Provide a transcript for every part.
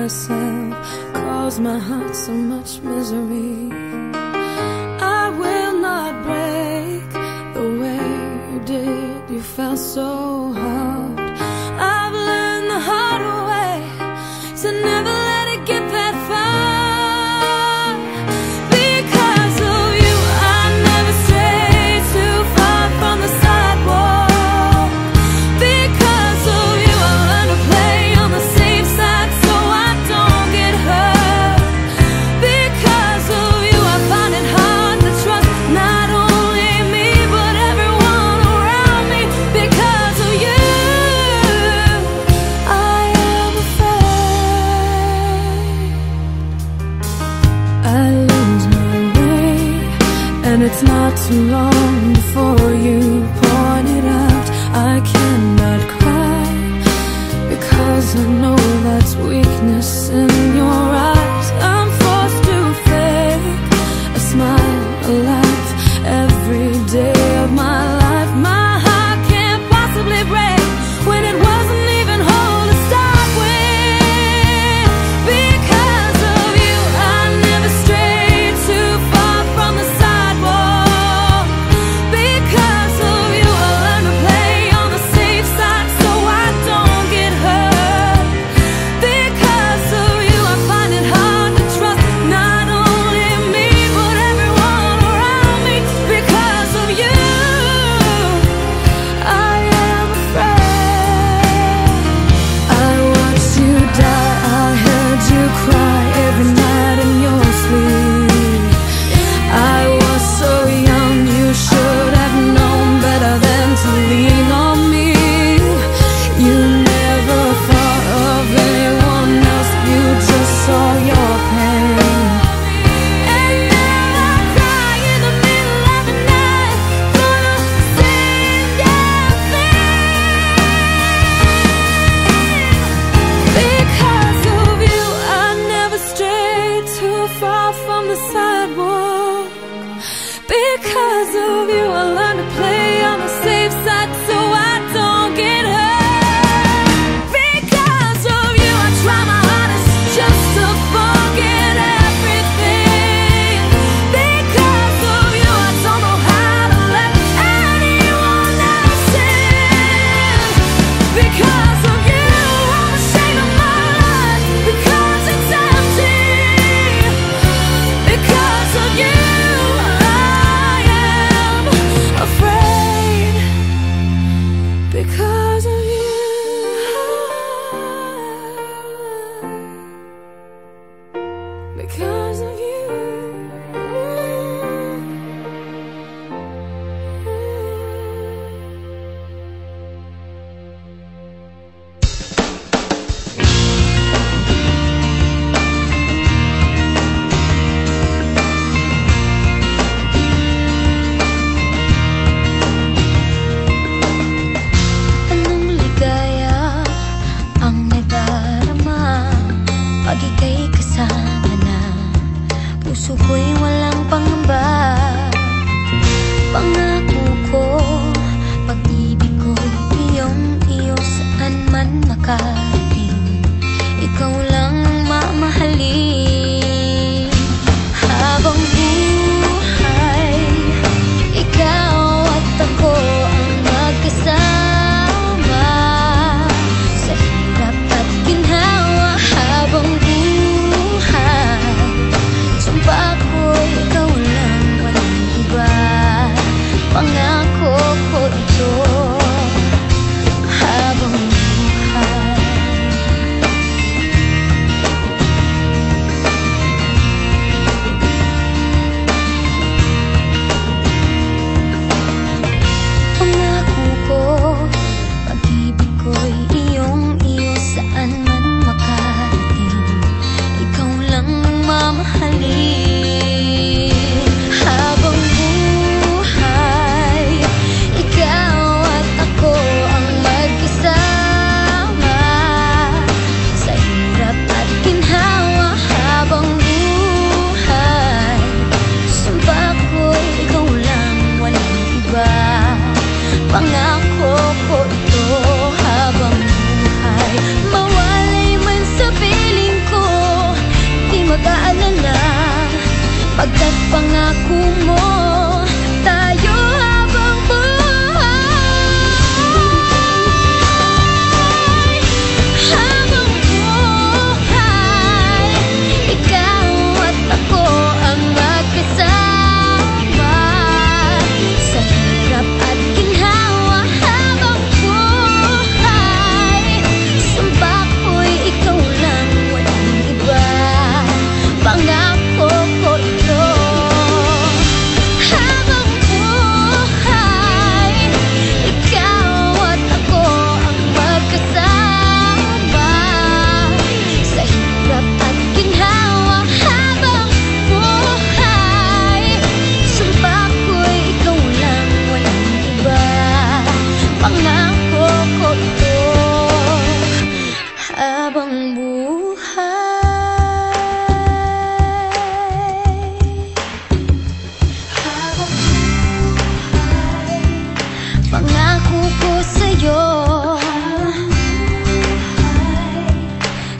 myself, caused my heart so much misery. I will not break the way you did. You felt so hard. I've learned the hard way to never let it get that far. Because of you, I never strayed too far from the sidewalk. Because of you, I learned to play on the safe side so I don't get hurt. Because of you, I find it hard to trust not only me but everyone around me. Because of you, I am afraid I lose my way, and it's not too long before you point it out. I cannot cry because I know that's weakness in your eyes. I'm forced to fake a smile, a laugh every day of my life. My heart can't possibly break when it wasn't even whole to start with. Because of you, I never strayed too far from the sidewalk. Because of you, I learned to play on the safe side so I don't get hurt. Because of you, I find it hard to trust not only me but everyone around me. Because of you, I am afraid. I watched you die, I heard you cry every night in your sleep. I was so young, you should have known better than to lean on me. You never thought of anyone else, you just saw your pain. And now I cry in the middle of the night for the same damn thing. Because of you, I never strayed too far from the sidewalk. Because of you, I learned to play on the safe side so I don't get hurt. Because of you, I try my hardest just to forget everything. Because of you, I don't know how to let anyone else in. Because of you, I'm ashamed of my life because it's empty. Because of you, I am afraid. Because of you, because of you. Anong ligaya ang nadarama pag ika'y kasama na? Puso ko'y walang pangamba. Pangako ko, pag-ibig ko'y iyong-iyo saan man makarating. Ikaw lang ang mamahalin. Habang buhay, ikaw at ako ang magkasama sa hirap at ginhawa. Habang buhay, sumpa ko'y ikaw lang, walang iba. Pangako mo tayo habang buhay. Habang buhay, ikaw at ako ang magkasama sa hirap at ginhawa. Habang buhay, sumpa ko'y ikaw lang, walang iba. Pangako ko ito. Habang buhay, ikaw at ako ang magkasama sa hirap at ginhawa. Habang buhay, sumpa ko'y ikaw lang, walang iba. Pangako ko ito. Habang buhay, habang buhay, pangako ko sa'yo.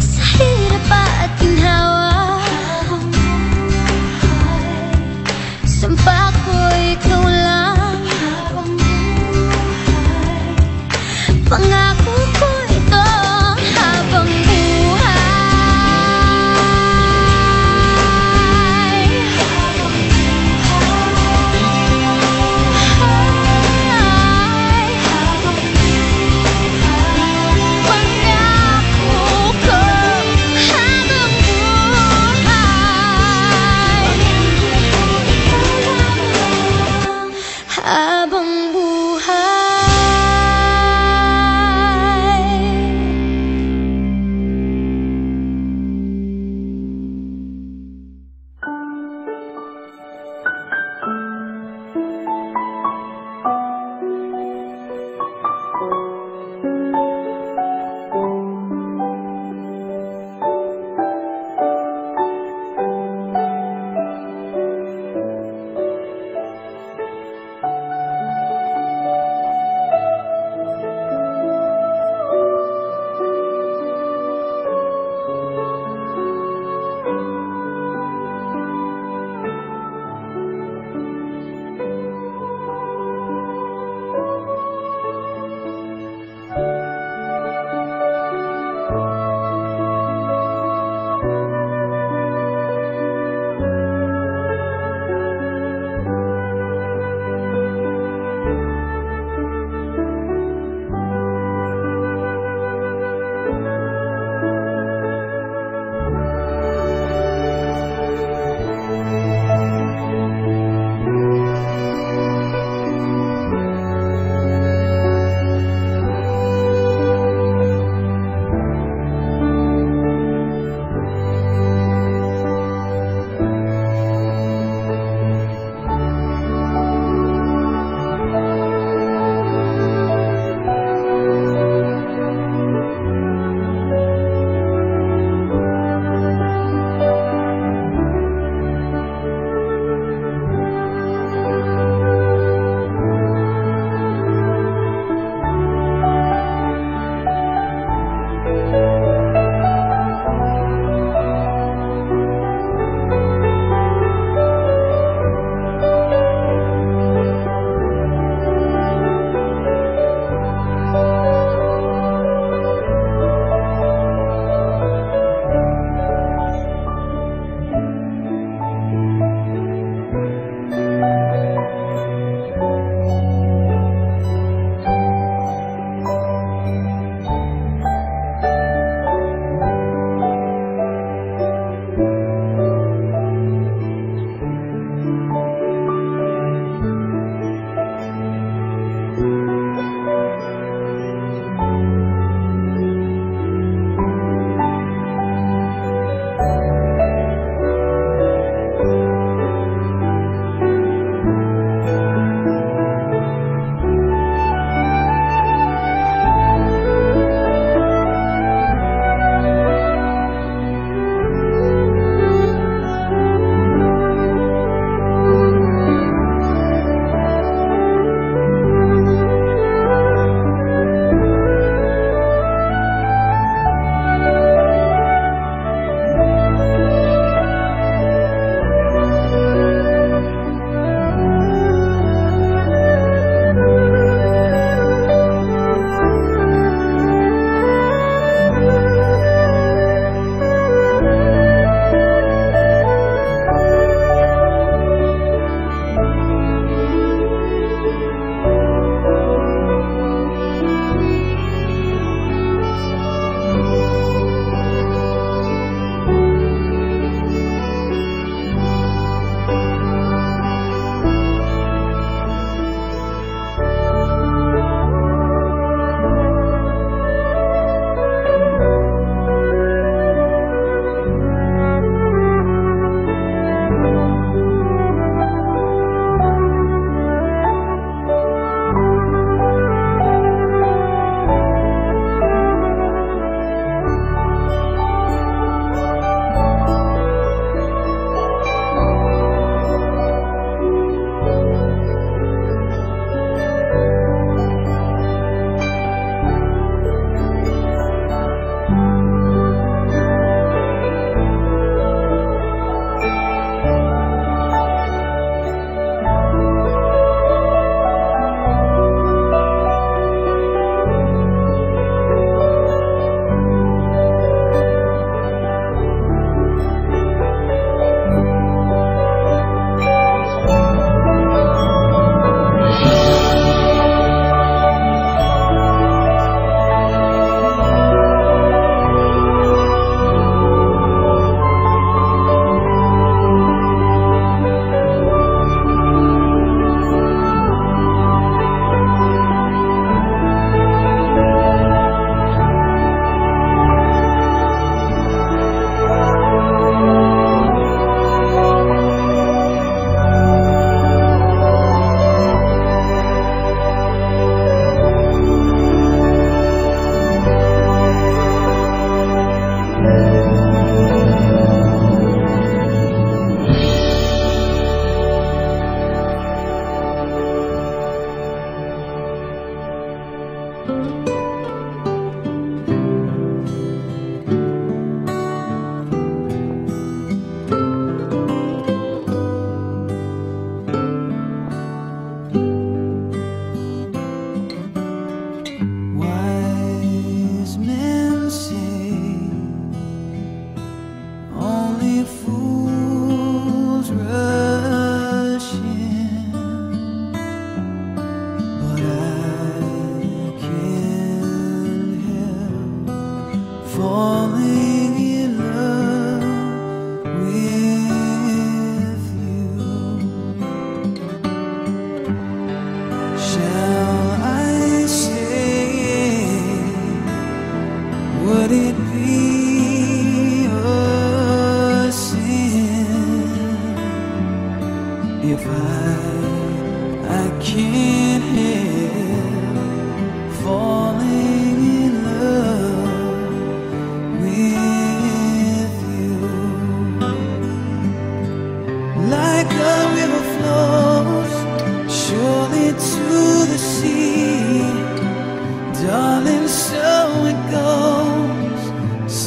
Sa hirap at ginhawa, sumpa ko'y ikaw lang. Pangako ko ito. Habang buhay,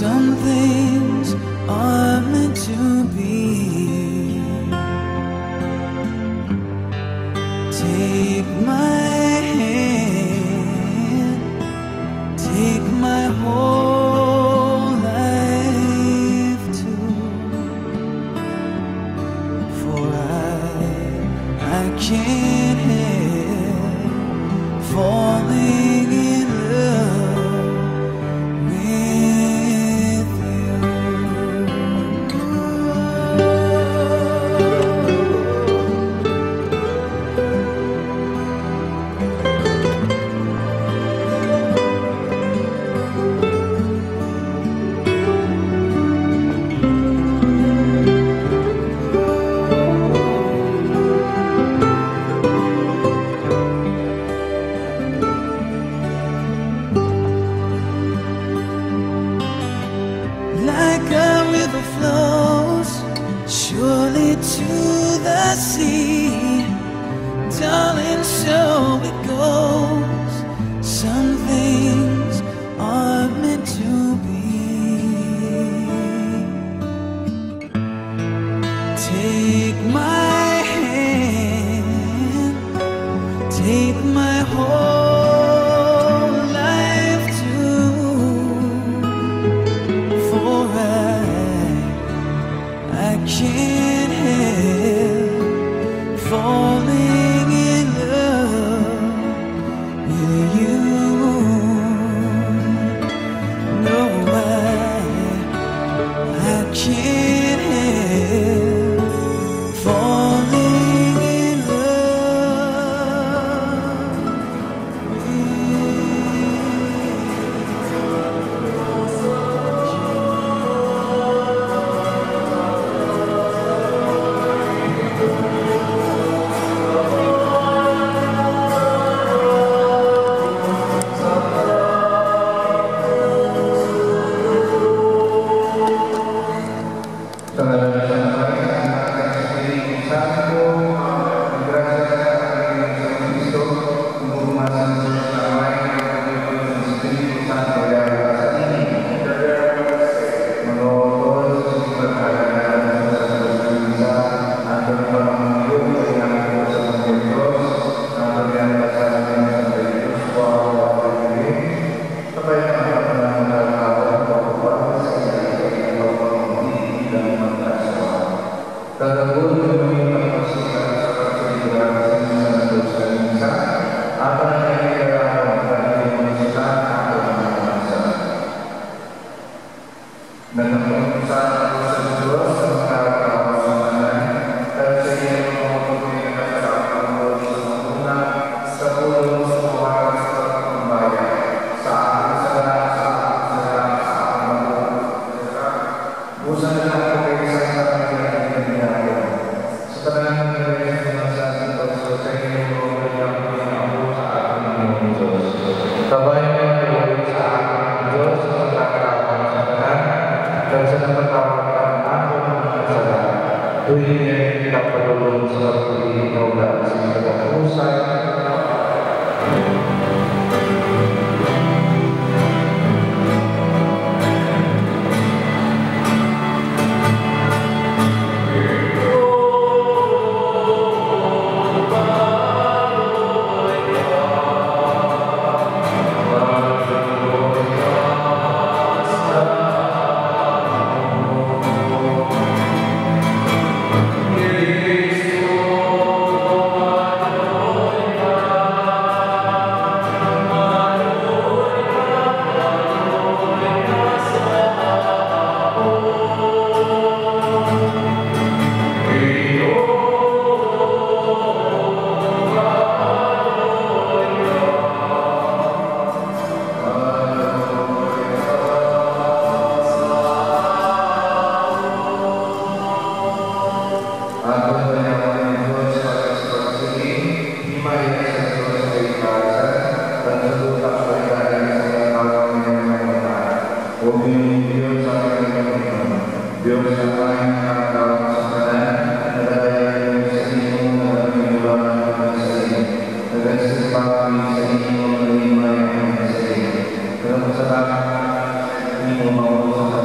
Some things are meant to be. Take my hand, take my whole life too. For I can't help falling in love with you. Like a river flows surely to the sea, darling, so it goes. Some things are meant to be. Take my hand, take my whole life too. For I can't help falling in love with you. No, I can't help falling in love with you. Ini mau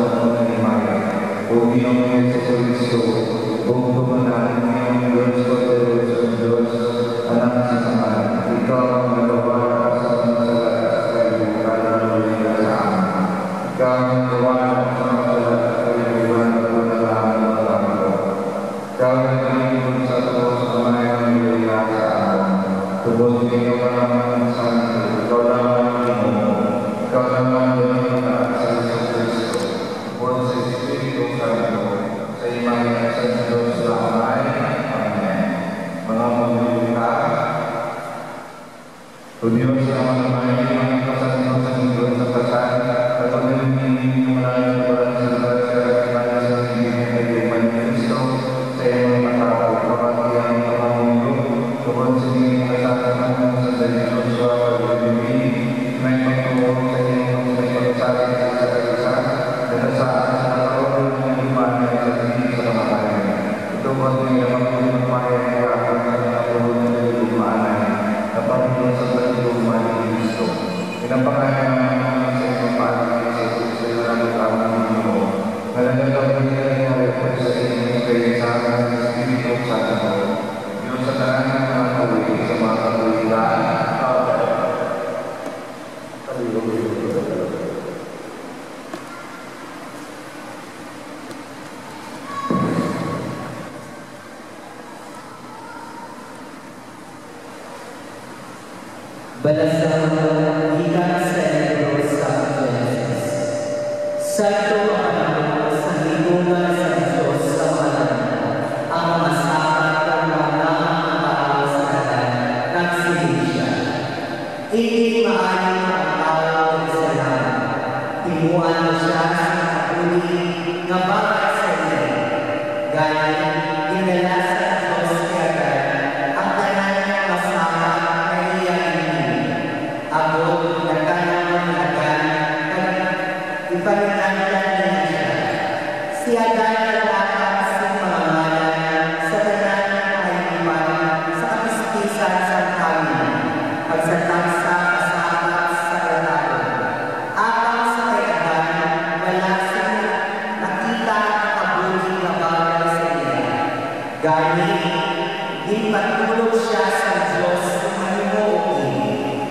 sa Espiritu Santo, sa imahe sa Diyos sa Amay. Amen. Mga maglulika, o Diyos na manamay, mga kasanin sa mundo sa kasal, at pag-ibig mo na yung walang sa grasya at imahe sa ibigay na yuman ni Kristo, sa iyong matapos, kapatiyang mga mundo, tungkol sa iyong kasalanan sa Diyos sa pag-ibig, may pagtuwag sa iyong may pagsasabi sa isa, at sa akin sa karoon ng imahe sa ibigay sa mga kaya. Ito po ang pinapagpunin ng maya ng kapag sa karoon ng imahe, kapag ito sa pag-ibig ni Kristo. Pinapangalan naman sa iyong pag-ibig sa Kristo sa iyong kamang Panginoon. Nalagagawin niya ang report sa iyong kayo sa akin sa Espiritu Santo. Diyos sa tanan ng mga kawin sa mga katuliran. Balasan ikan sa libro sa Genesis. Santo ang Panginoon sa libunan sa Diyos sa mga ang masapat ng mga tao sa kalan ng sinisya. Hindi maaari ang tao sa lahat. Timuan mo siya sa kapuli ng bagay sa iyo. Gaya, dinala sa Diyos kaya ang tanan niya masapat na iyan. Ako, nagkanang nagan, ipananagdan niya siya. Si Adan naglakas sa pangangalan sa tanan ng kahiman sa kapistisan sa kami, pagsatagsa kasapat sa lalaki. Apang sa kay Adan, wala siyang nakita ang kabuling na bagay sa iya. Gani, di patulog siya sa Diyos sa manunuokin.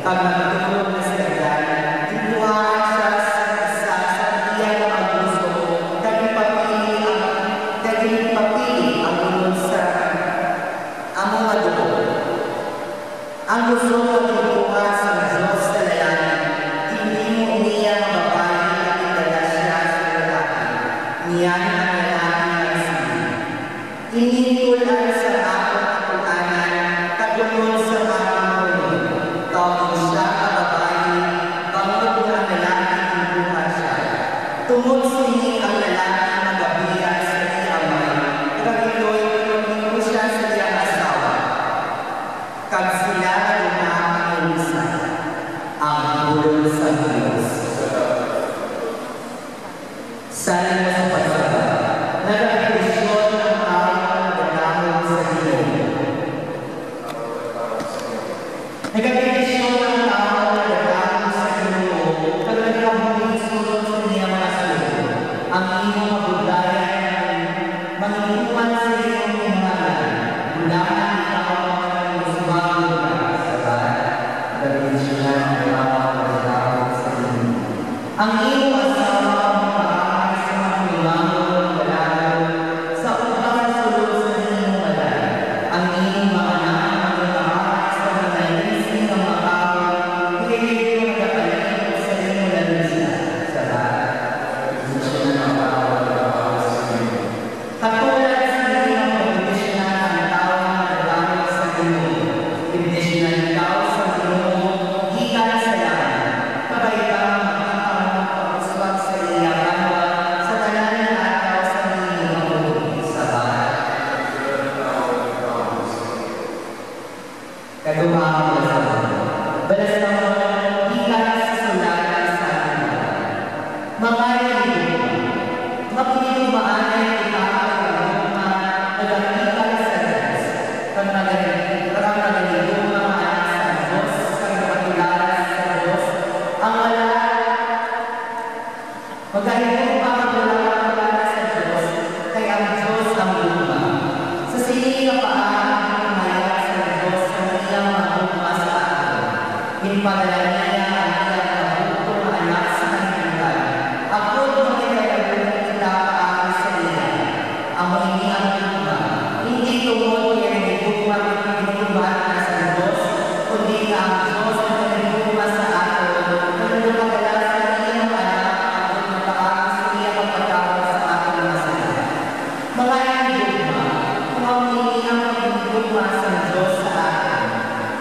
Pag matulog na si Adan, tinuhaan siya sa isa sa iyang pag-gusto, kagipapili ang ulod sa among adugo. Ang gusto mo tinuha sa Diyos sa lalaki, hindi mo niya ang babae na itala siya sa lalaki. Niyan ang lalaki ng sige. Initulan sa akong kapuanan, kagulong sa akong kulong. Tawag siya ang babae, bangod na ang lalaki tinuha siya. Tungod sinig ang lalaki magabihan sa iyamay, kagito'y tulong siya sa iyang asawa. Kag sila lumakangisan ang tulong sa Diyos. Sana mo sa pagsaba, nagkakrisyon ang tao na nagkakang sa iyo. Nagkakrisyon ang tao na nagkakang sa iyo, pag nagkakang sulod sa niyang kasunod. Ang iyong mabudayan, manginuman sa iyong imanan, ulangan ikaw ang musmang sa bahay. Nagkakrisyon ang tao na nagkakang sa iyo. Ang iyong asawa sa upang sulod sa inyong balay, ang inyong mga anak ang imaahas sa mga inising ng mga tao, hindi nyo nagkakalit sa inyong lalisa sa bahay. Katulad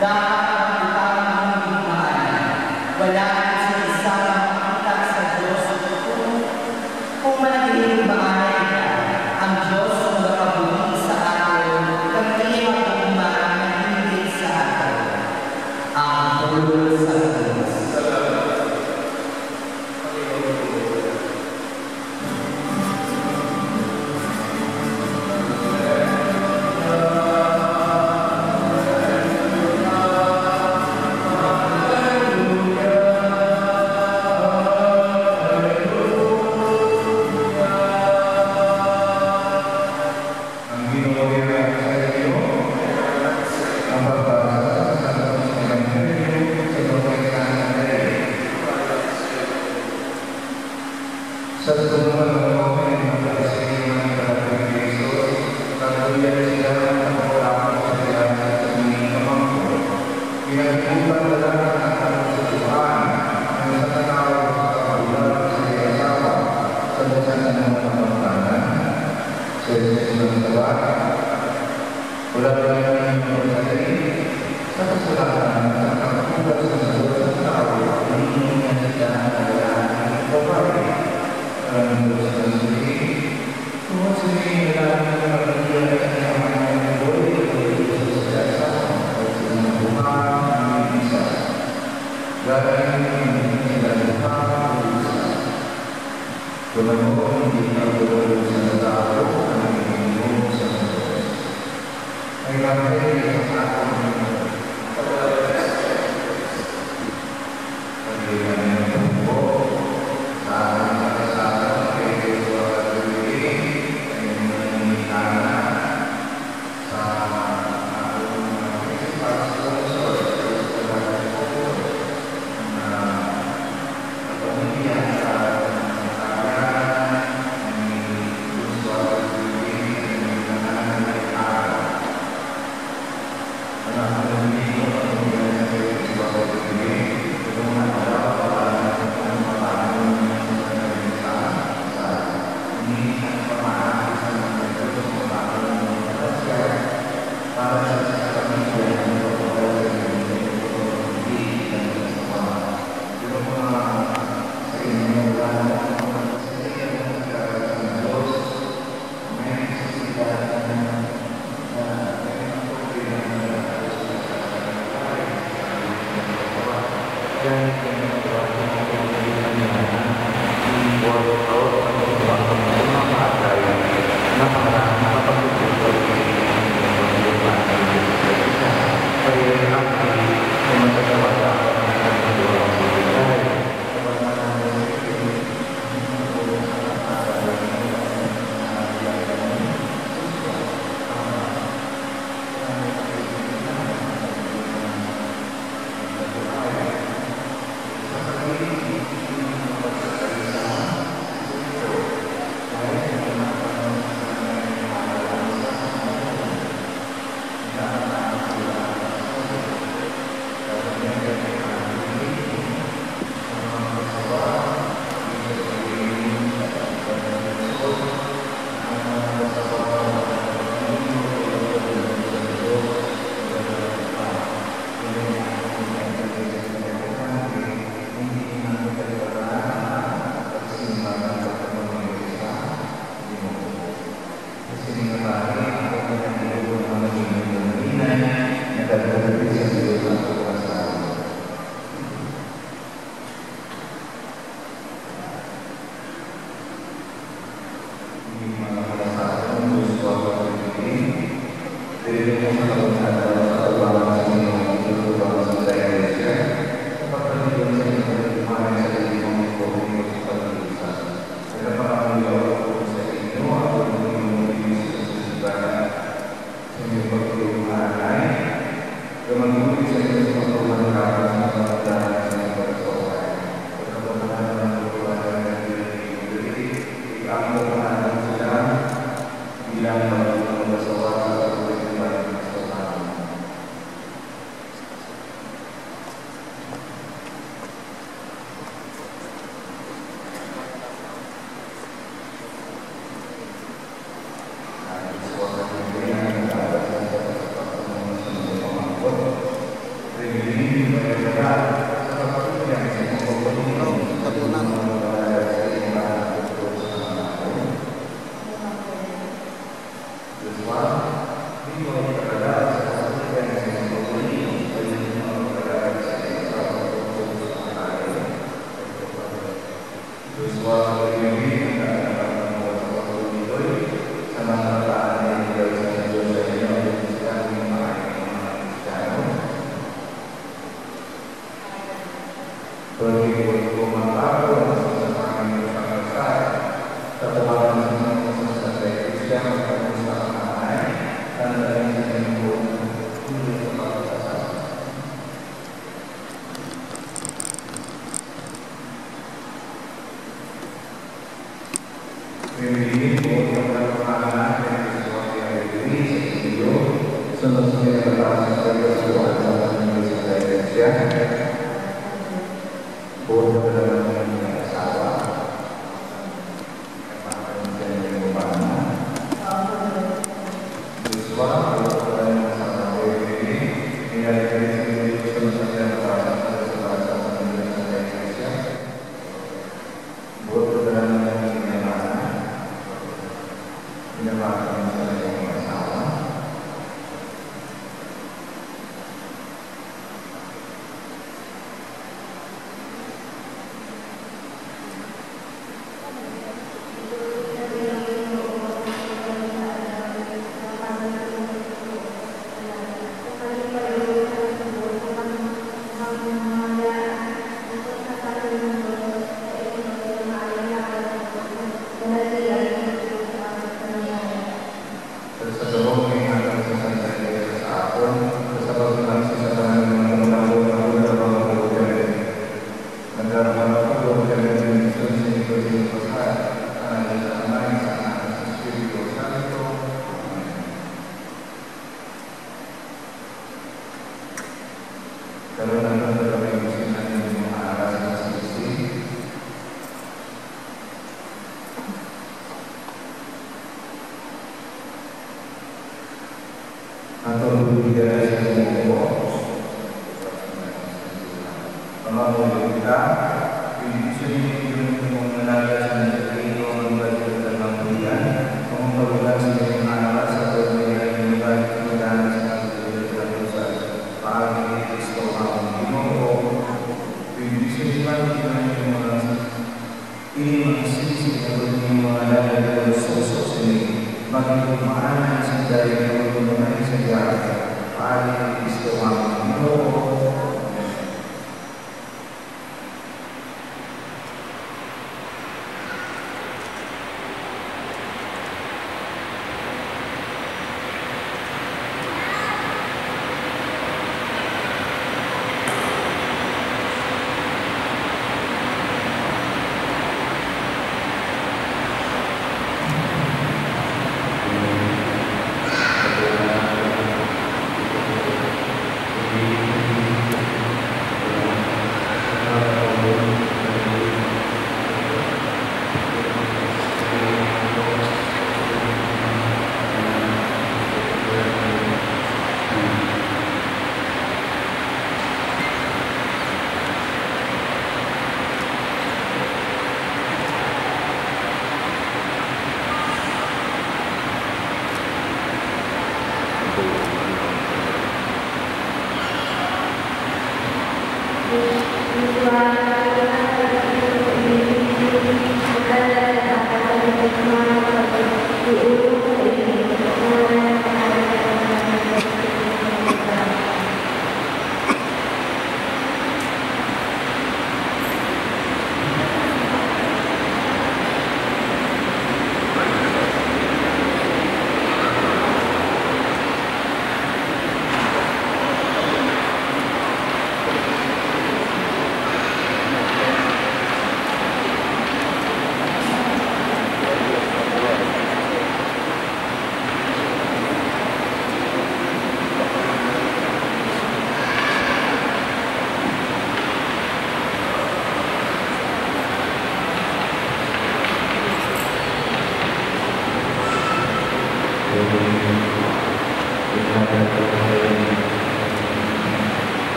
dapat magtutang ng digmaan. Wala sa isang makita sa Diyos kung manatiling maayos ka. Ang Diyos ang nakabuli sa atin, kami magkukumaan na hindi sa atin. Ang pulol sa Diyos. Sa tulungan ng mga pinagpapalasinan ng Kapatid Kristo, kagulian sila ng kapulakan sa kailangan sa mga kamangko. Pinagpupan na lang ang kapusuhan ng sa tanawag sa kagulan sa asawa sa busan ng mga pamamanan. Sa Jesus ng tawa, wala na lang yung pagkakali sa kasulatan ng kapulan sa Diyos ng tao na inyong sila ang kailangan ng babae. Ang Diyos ng sili, kung sili na lang ang pagkakalian at ang mga buhay at Diyos sa asawa at sa mga buhay ng isa. Gagawin ng sila buhay o isa. Tumanong hindi ang buhay sa tao ang pinigong sa Diyos. Ay kapatid sa ating pagkakalian ng buhay sa ating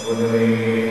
Terima kasih.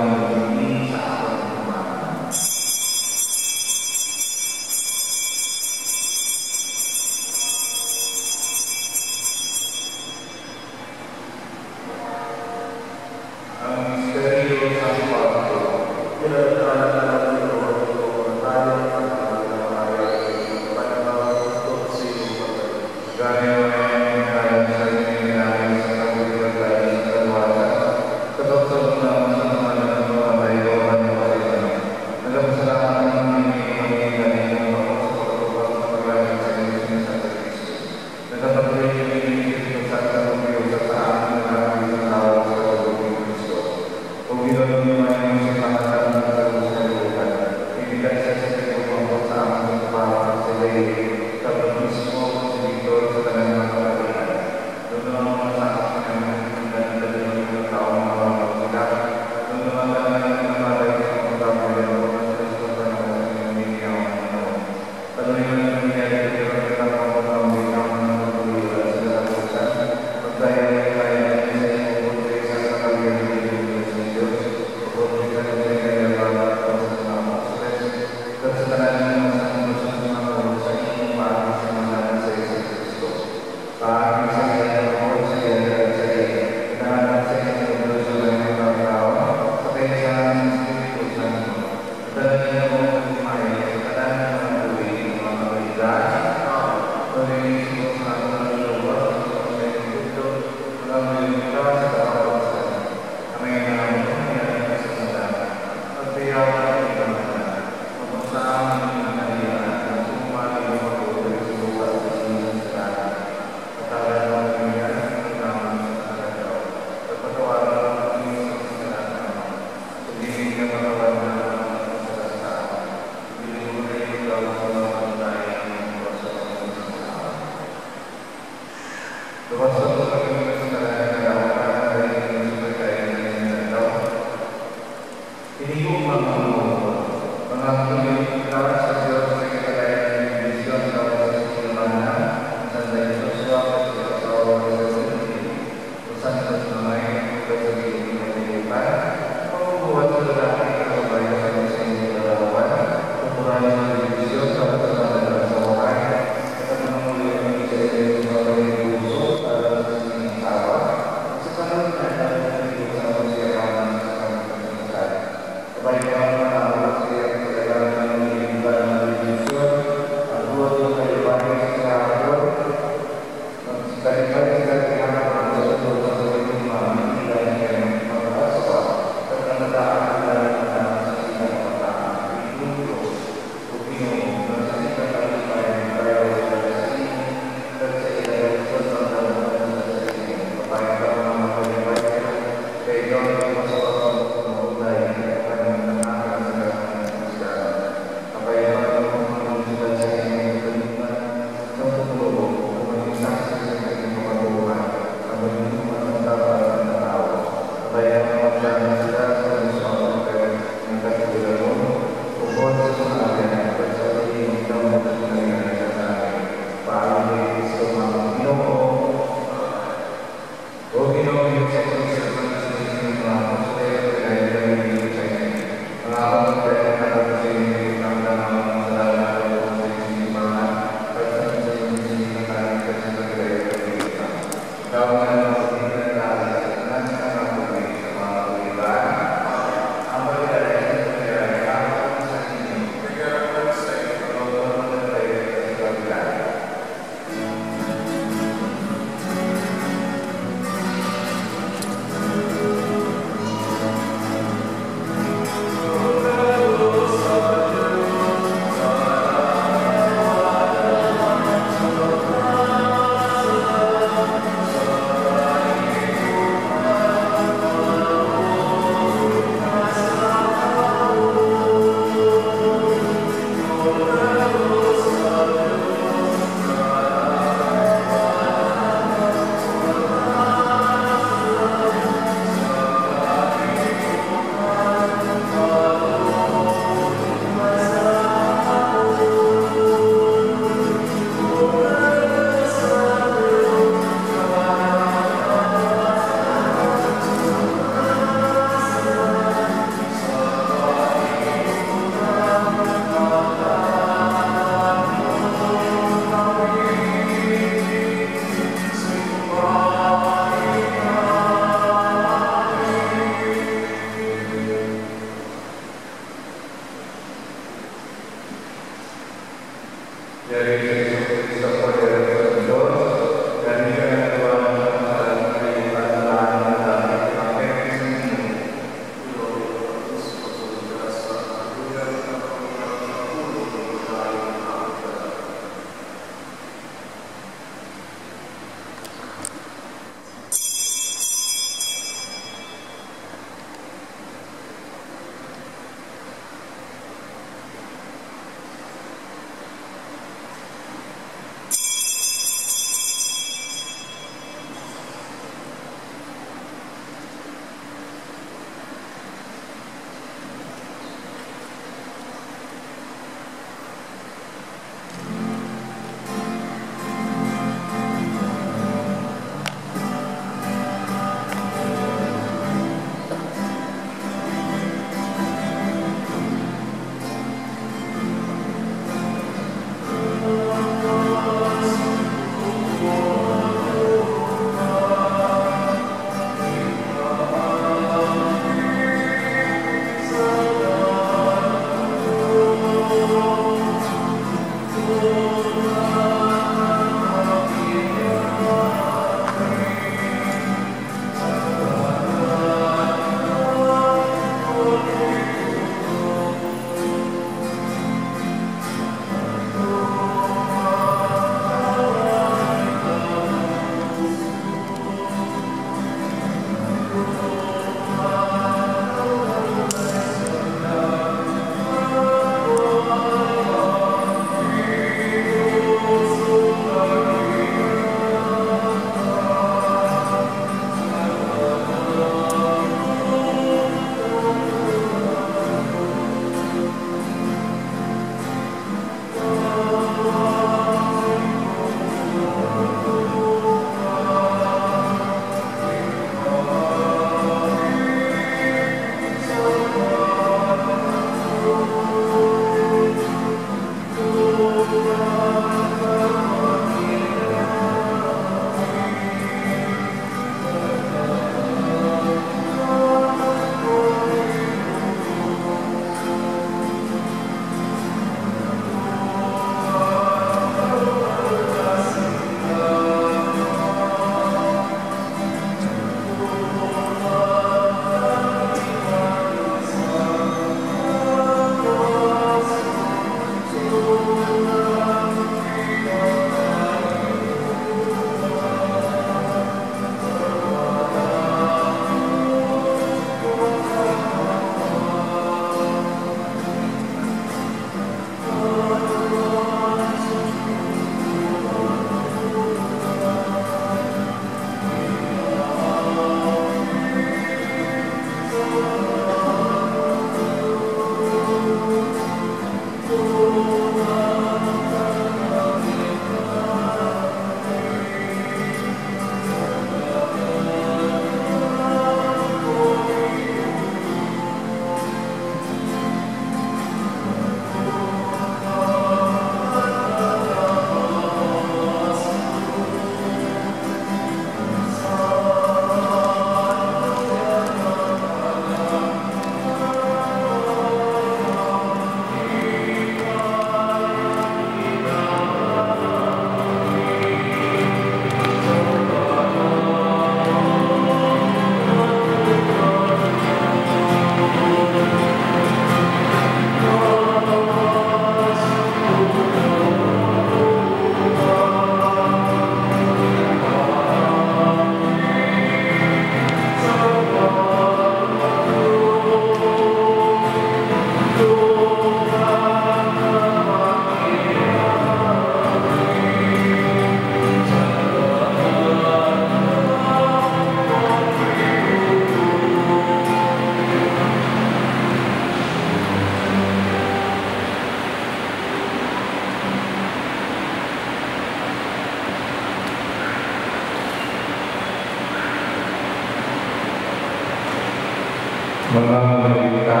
Mga Amerika,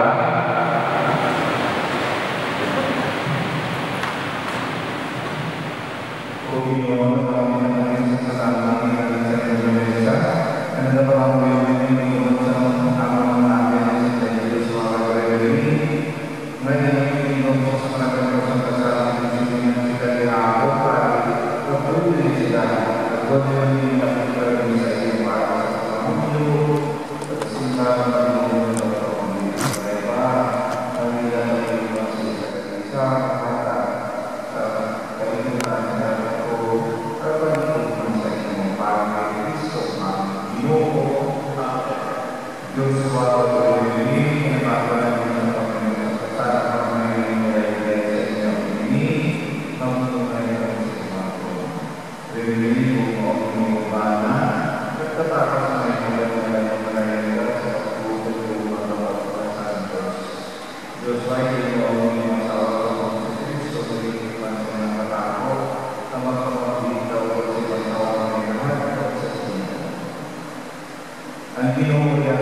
kung iniwan ang mga kasama ng Indonesia, ano na ba ang iniwan sa mga amang namin sa Diyos mga karerini? Ngayon ang iniwan mo sa kanagang kasama ng Indonesia na ako para magpuli sila at huwag naman yung nakikita sa iyong para sa mundo at sinasama ng the only way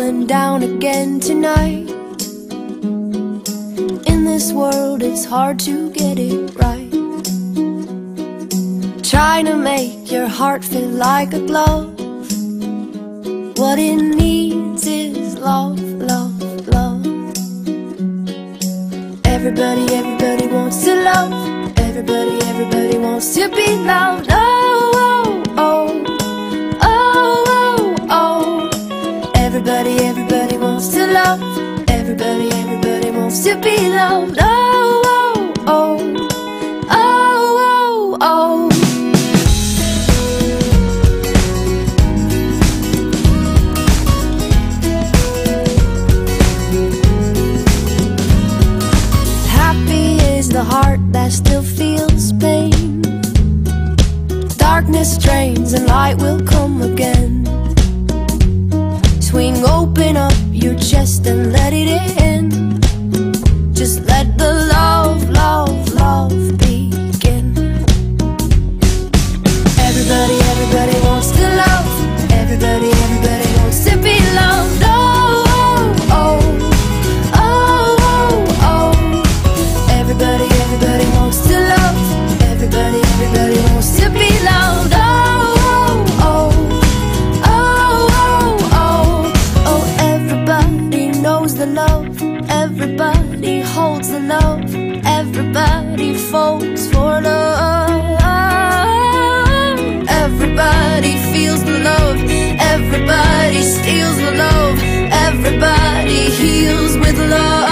falling down again tonight. In this world it's hard to get it right. Trying to make your heart feel like a glove. What it needs is love, love, love. Everybody, everybody wants to love. Everybody, everybody wants to be loved. Oh, oh, oh, oh, oh, oh. Everybody, everybody wants to love. Everybody, everybody wants to be loved. Oh, oh, oh, oh, oh, oh. The heart that still feels pain. Darkness drains and light will come again. Swing open up your chest and let it in. Just let the love, love, love begin. Everybody, everybody wants to love. Everybody, everybody wants to be loved. Oh, oh, oh. Everybody, everybody wants to love. Everybody, everybody wants to be loved. Oh, oh, oh, oh, oh, oh. Everybody knows the love. Everybody holds the love. Everybody falls for love. Everybody feels the love. Everybody steals the love. Everybody heals with love.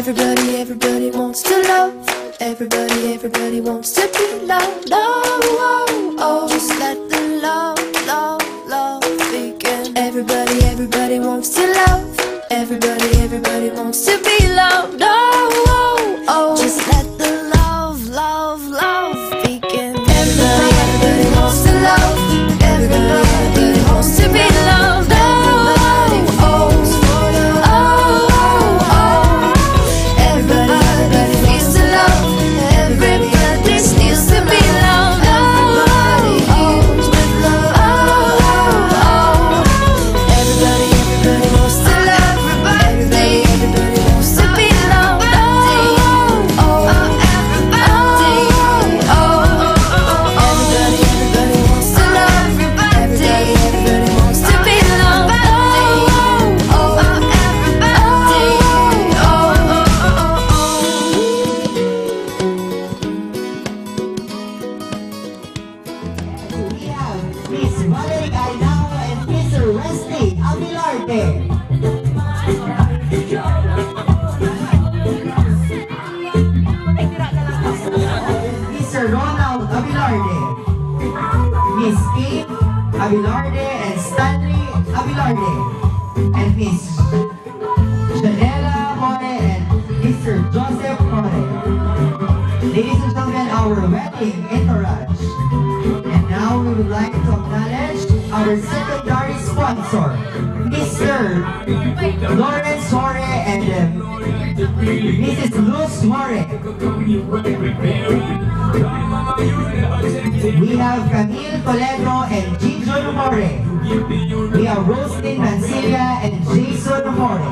Everybody, everybody wants to love. Everybody, everybody wants to be loved. Oh, oh, oh. Just let the love, love, love begin. Everybody, everybody wants to love. Everybody, everybody wants to be loved. Oh, oh, oh. Just let the love, love, love begin. Everybody, everybody wants to love. Everybody, everybody wants to be loved. Oh, oh. Abelarde and Stanley Abelarde, and Miss Janela More and Mr. Joseph More. Ladies and gentlemen, our wedding entourage. And now we would like to acknowledge our secondary sponsor, Mr. Lawrence More and Mrs. Luz More. We have Camille Toledo and Gijon More. We have Roslyn Mancilia and Jason More.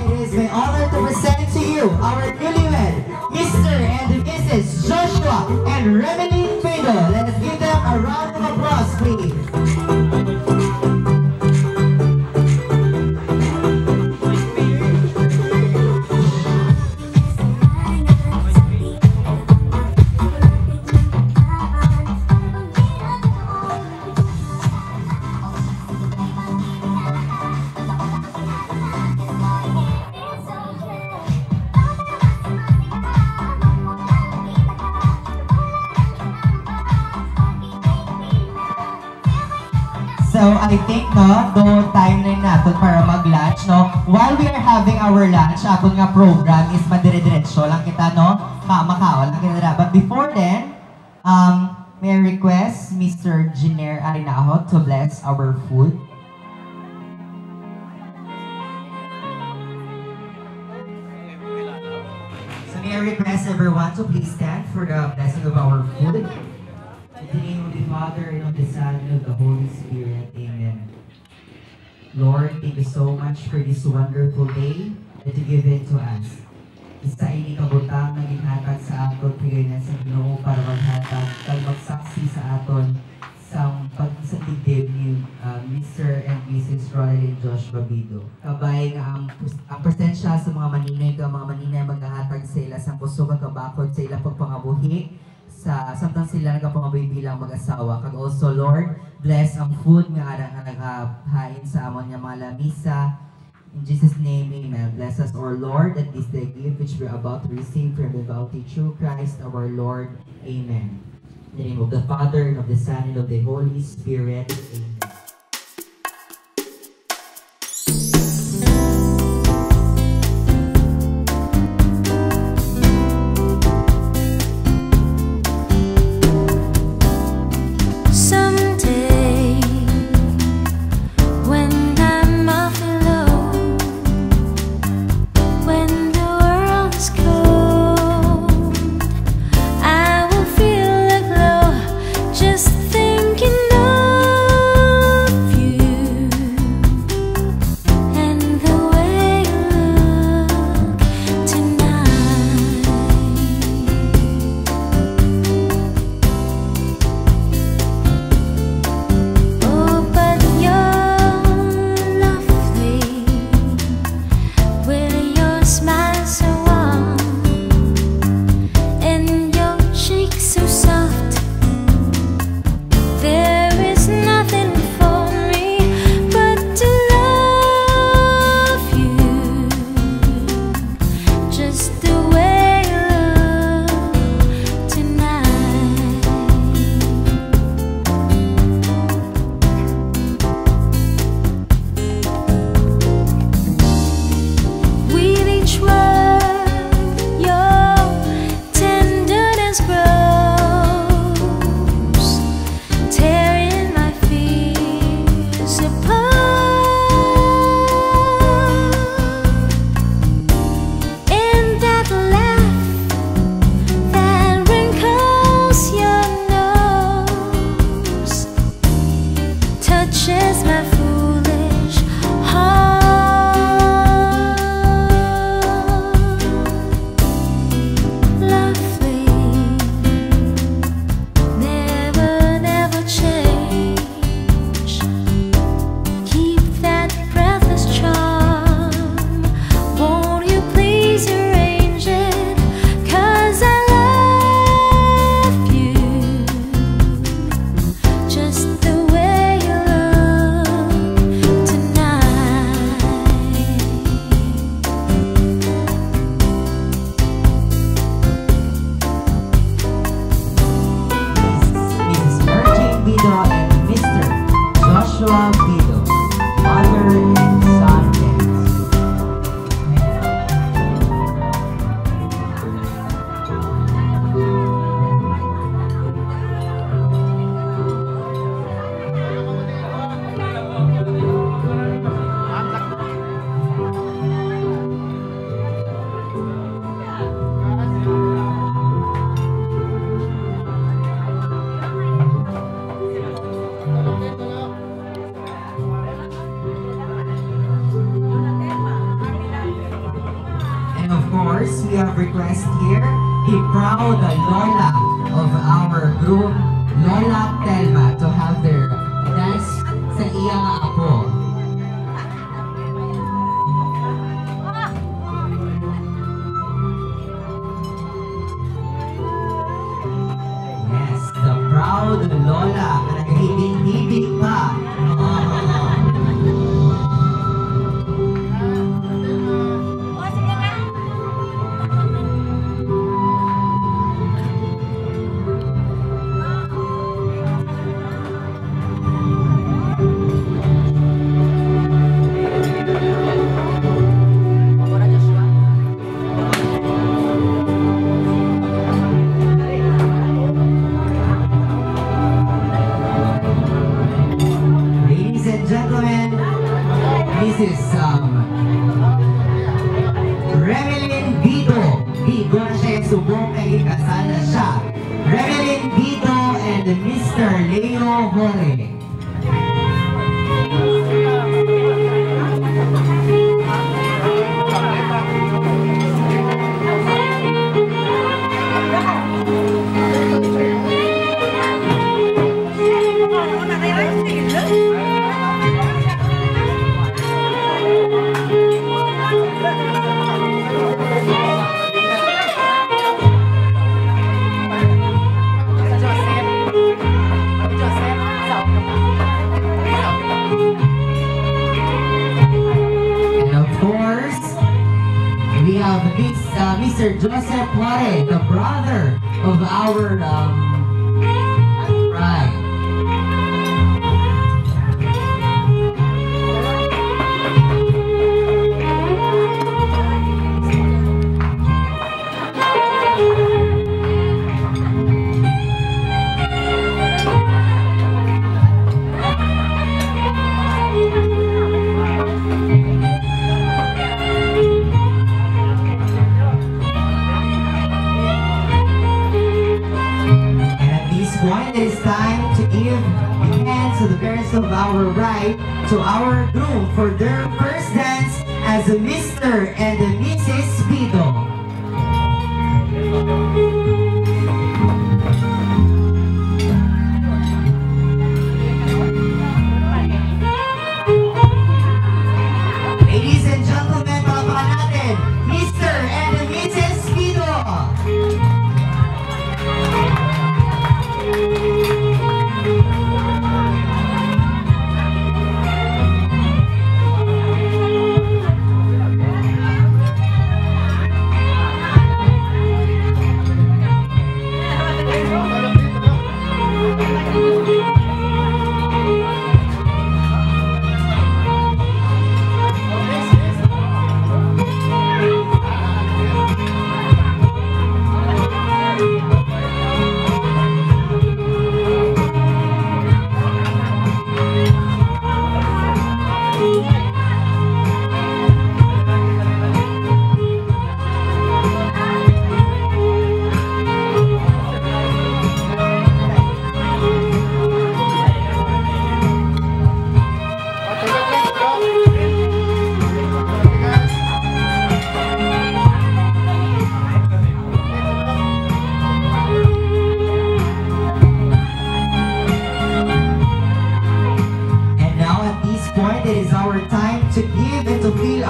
It is my honor to present to you our newlywed, Mr. and Mrs. Joshua and Remeline Pedro. Let us give them a round of applause, please. So I think do timeline natin para mag-lunch while we are having our lunch, akong nga program is madire-diretso lang kita makao lang kita. But before then, may I request Mr. Jenner Arinahot to bless our food. request everyone to please stand for the blessing of our food. In the name of the Father, and of the Son, and of the Holy Spirit. Amen. Lord, thank you so much for this wonderful day that you given to us. Isa ini kabutang na ginhatag sa aton kayo sa Ginoo para maghatag kag magsaksi sa aton sa pagsatigdib ni Mr. and Mrs. Ronaldin Joshua Bido. Kabay nga ang presensya sa mga maninay maghahatag sa ila sa puso kag kabakod sa ila pagpangabuhi sa samtang sila nagapangabuhi bilang mag-asawa. Kag also Lord, bless ang food nga naghahain sa amon nga mga lamisa. In Jesus' name, amen. Bless us, our Lord, and this the gift which we are about to receive from the bounty through Christ our Lord. Amen. In the name of the Father, and of the Son, and of the Holy Spirit. Amen. We have request here, the proud Lola of our group, Lola Telma, to have their dance sa iyang apo. Yes, the proud Lola, na nagahibig-hibig pa. This is Remelin Bido. Bido na siya subong kay ikasal na siya. Reverend Vito and Mr. Leo Hore. Mr. Joseph Juarez, the brother of our bride. It is time to give the hands to the parents of our bride to our groom for their first dance as a Mr. and a Mrs. Vito. Ladies and gentlemen, palakpakan natin, Mr. and Mrs. Vito.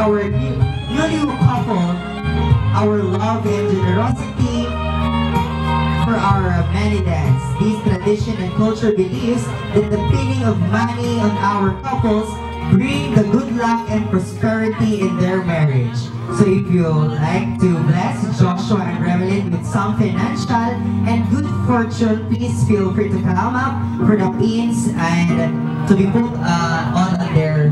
Our newly couple, our love and generosity for our many dance. This tradition and culture believes that the pinning of money on our couples bring the good luck and prosperity in their marriage. So if you like to bless Joshua and Revelyn with some financial and good fortune, please feel free to come up for the pins and to be put on their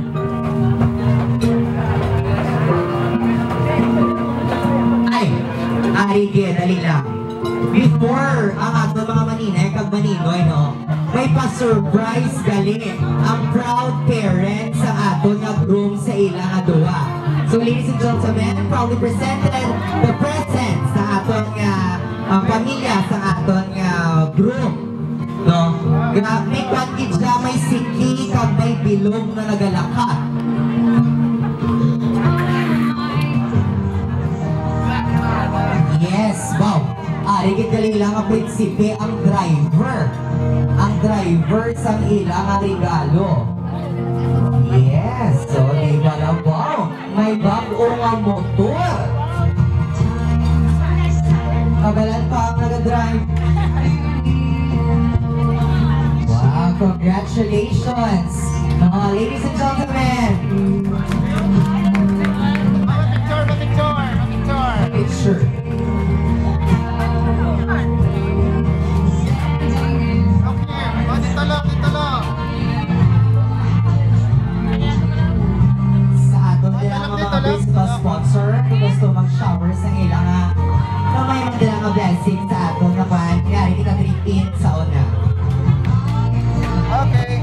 Arige, dali lang. Before ang ato mga maninay, kag maninoy, no? May pa-surprise gali ang proud parents sa ato nga groom sa ilang adua. So ladies and gentlemen, proudly presented the presents sa aton nga pamilya sa aton nga groom. No? May package na may sikli kag may bilog na nagalakat. Yes, wow. Arigid galing lang ang prinsipe, ang driver. Ang driver sa ilang regalo. Yes, so diba lang, wow. May bagong ang motor. Kagalan pa ang nag-drive. Wow, congratulations. Ladies and gentlemen. Picture. Sponsor, kung gusto mag-shower sa ilang na may madalang blessing sa ato na pan, kaya kita 3 pins sa una. Okay.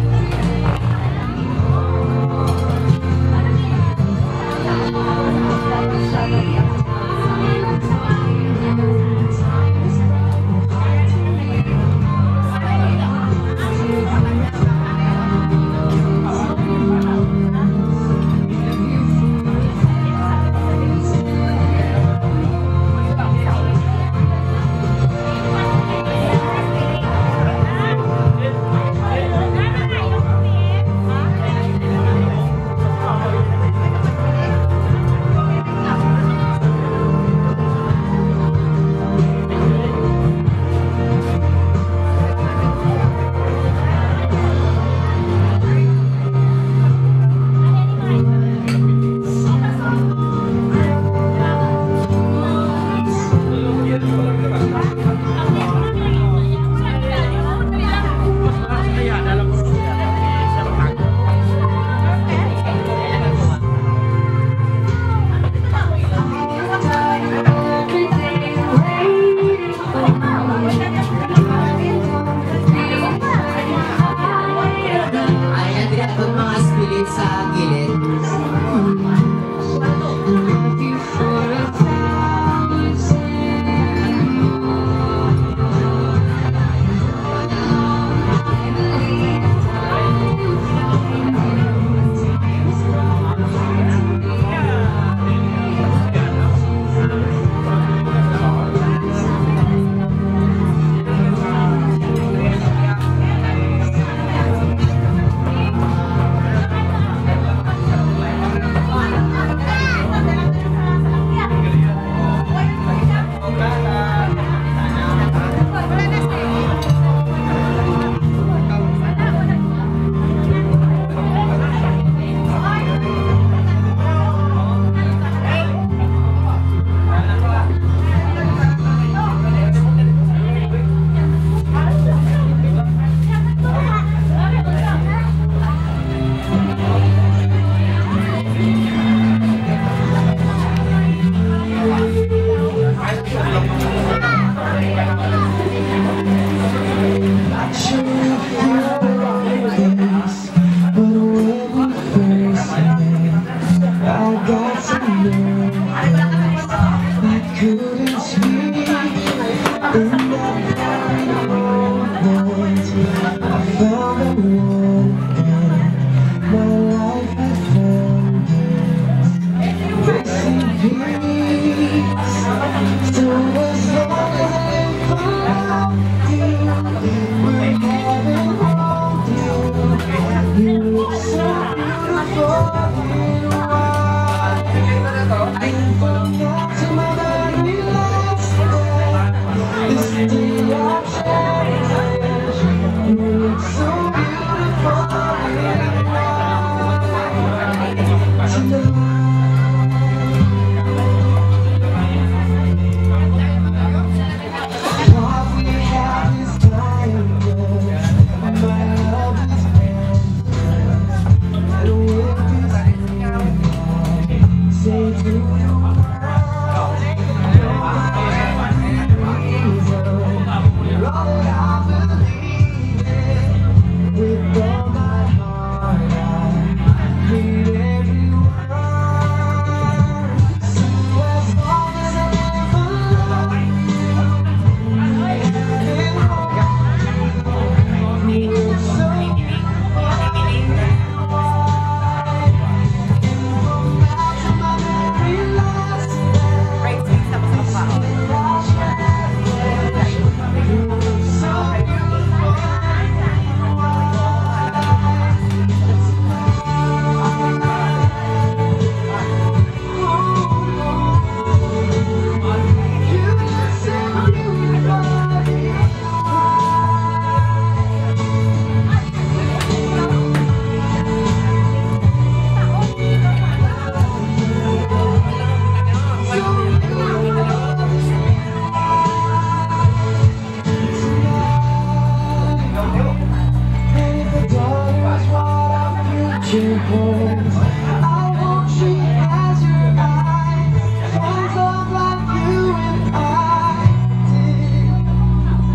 you hold. I want you as your eyes. Hands up like you and I did.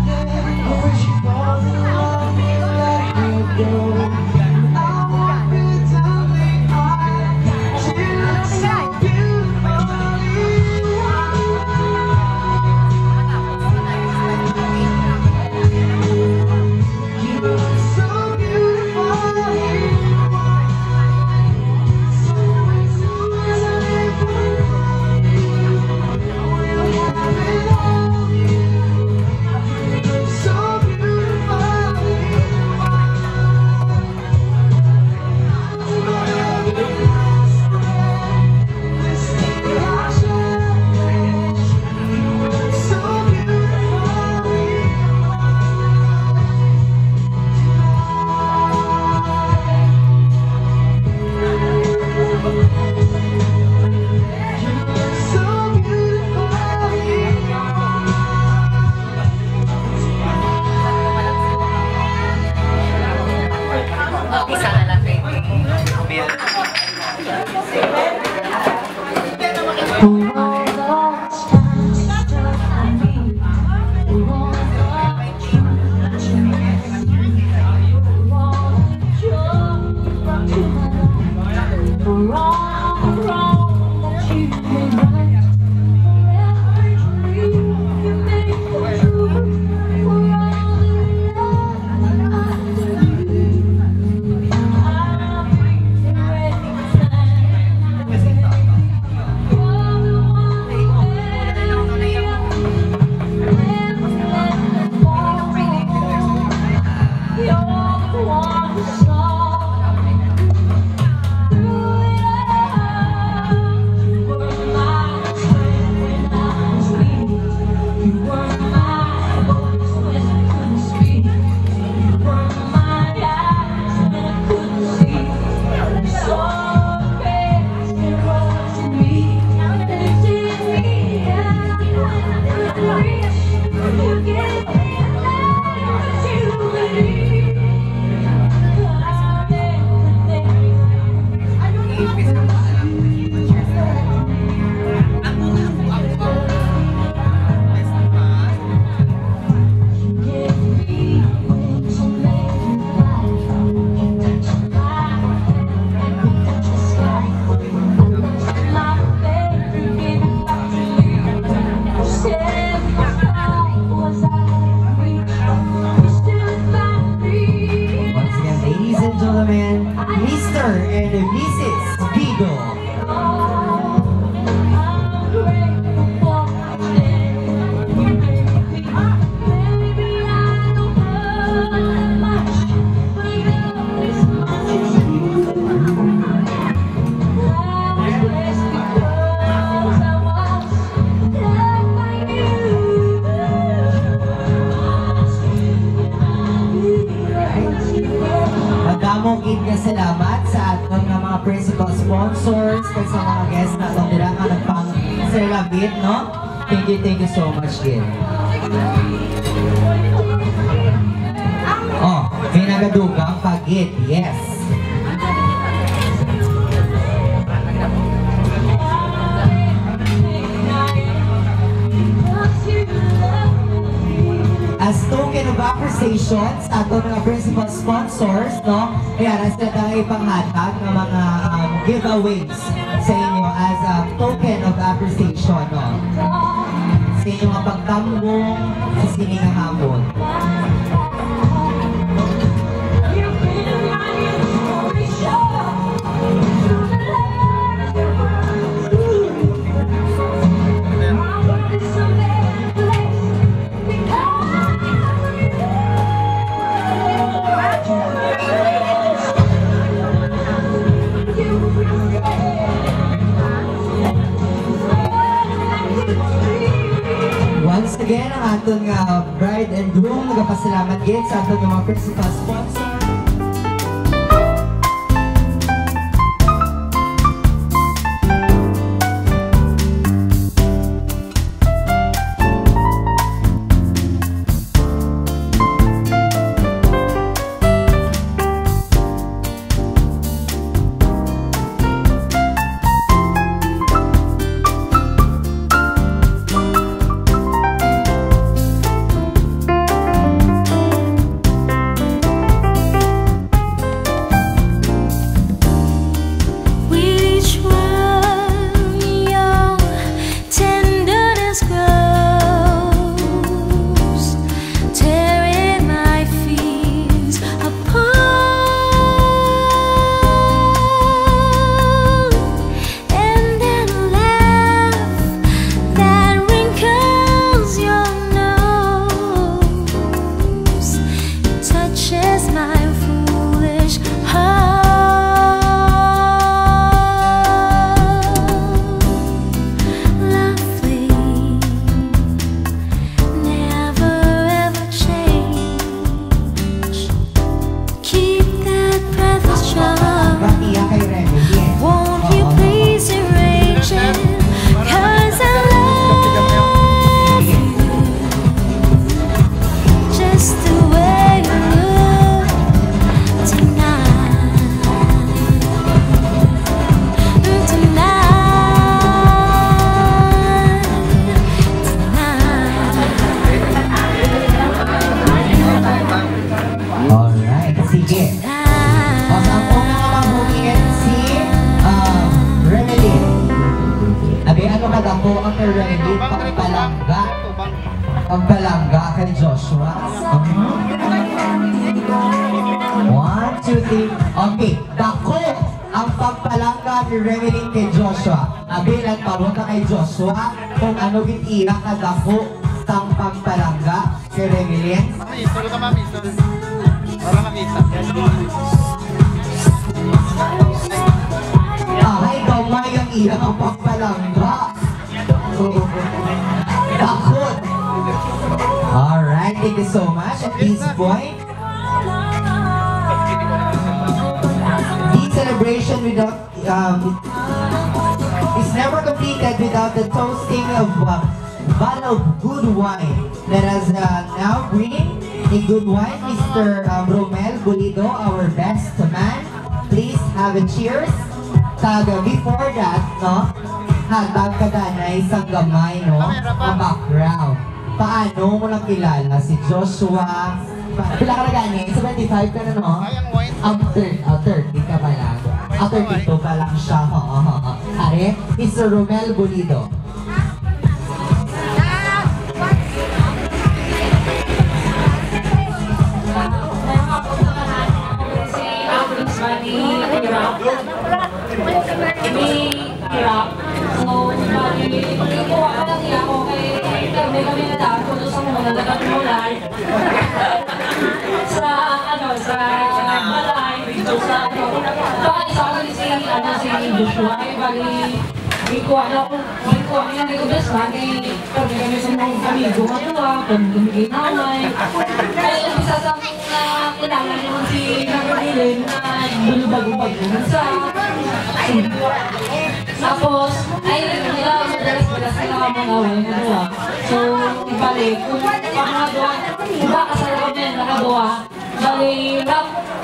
Yeah, I wish you fall in love and let me go. I won't pretend she looks so beautiful. You look so beautiful. Salamat sa atong mga principal sponsors kay sa mga guests na itong nila nga nagpang-serlabit, no? Thank you so much, Gil. Oh, may nagadugang pagit, yes. As token of appreciation sa ato mga principal sponsors, no? Kaya nasa tayo ipanghatag ng mga giveaways sa inyo as a token of appreciation, no? Sa inyo mga pagtambong sa siningang hamon. Once again, ang ating bride and groom, nagpasalamat din sa ating mga principal sponsor. Joshua. Batiya kay Remedy. Won't you please arrange it? 'Cause I love you just the way you look tonight. Alright, sige. O, sa akong mga mabuhiin si Remedy. Abi, ano ka dako ang kay Remedy? Pagpalangga. Pagpalangga kay Joshua. Okay. 1, 2, 3. Okay, dako ang pagpalangga ni Remedy kay Joshua. Abi, nagpabot ka kay Joshua kung ano gitira ka dako sang pagpalangga kay Remedy. Isol ka, ma'am, isol. Para makita. Ay, gamay ang iya ang pagpalangga. Dakot. Alright, thank you so much. At this point, the celebration without is never completed without the toasting of bottle of good wine. Let us now bring a good wine, Mr. Romel Bulido, our best man. Please have a cheers. Before that, no, hatag ka na isang gamay, no, ang background. Paano mo lang kilala si Joshua? Pila ka na gani? 75 ka na, no? After 30 ka pa lang. After 32 pa lang siya, Are, Mr. Romel Bulido. Hirap. So, ikuha ka lang niya ako kay kami na daan ko doon sa muna nagkatulay. Sa balay, dito sa baka isa ko si Joshua, bali ikuha niya ng best man, kami sa mga amigo nga ito, kami ginaway. Kaya isa sa mga kailangan naman si Nagabilin na bago-bago sa tapos, ay madalas sila mga away na gawa. So, ibalik, kung pangagawa, iba ka sa kami nakagawa, bali,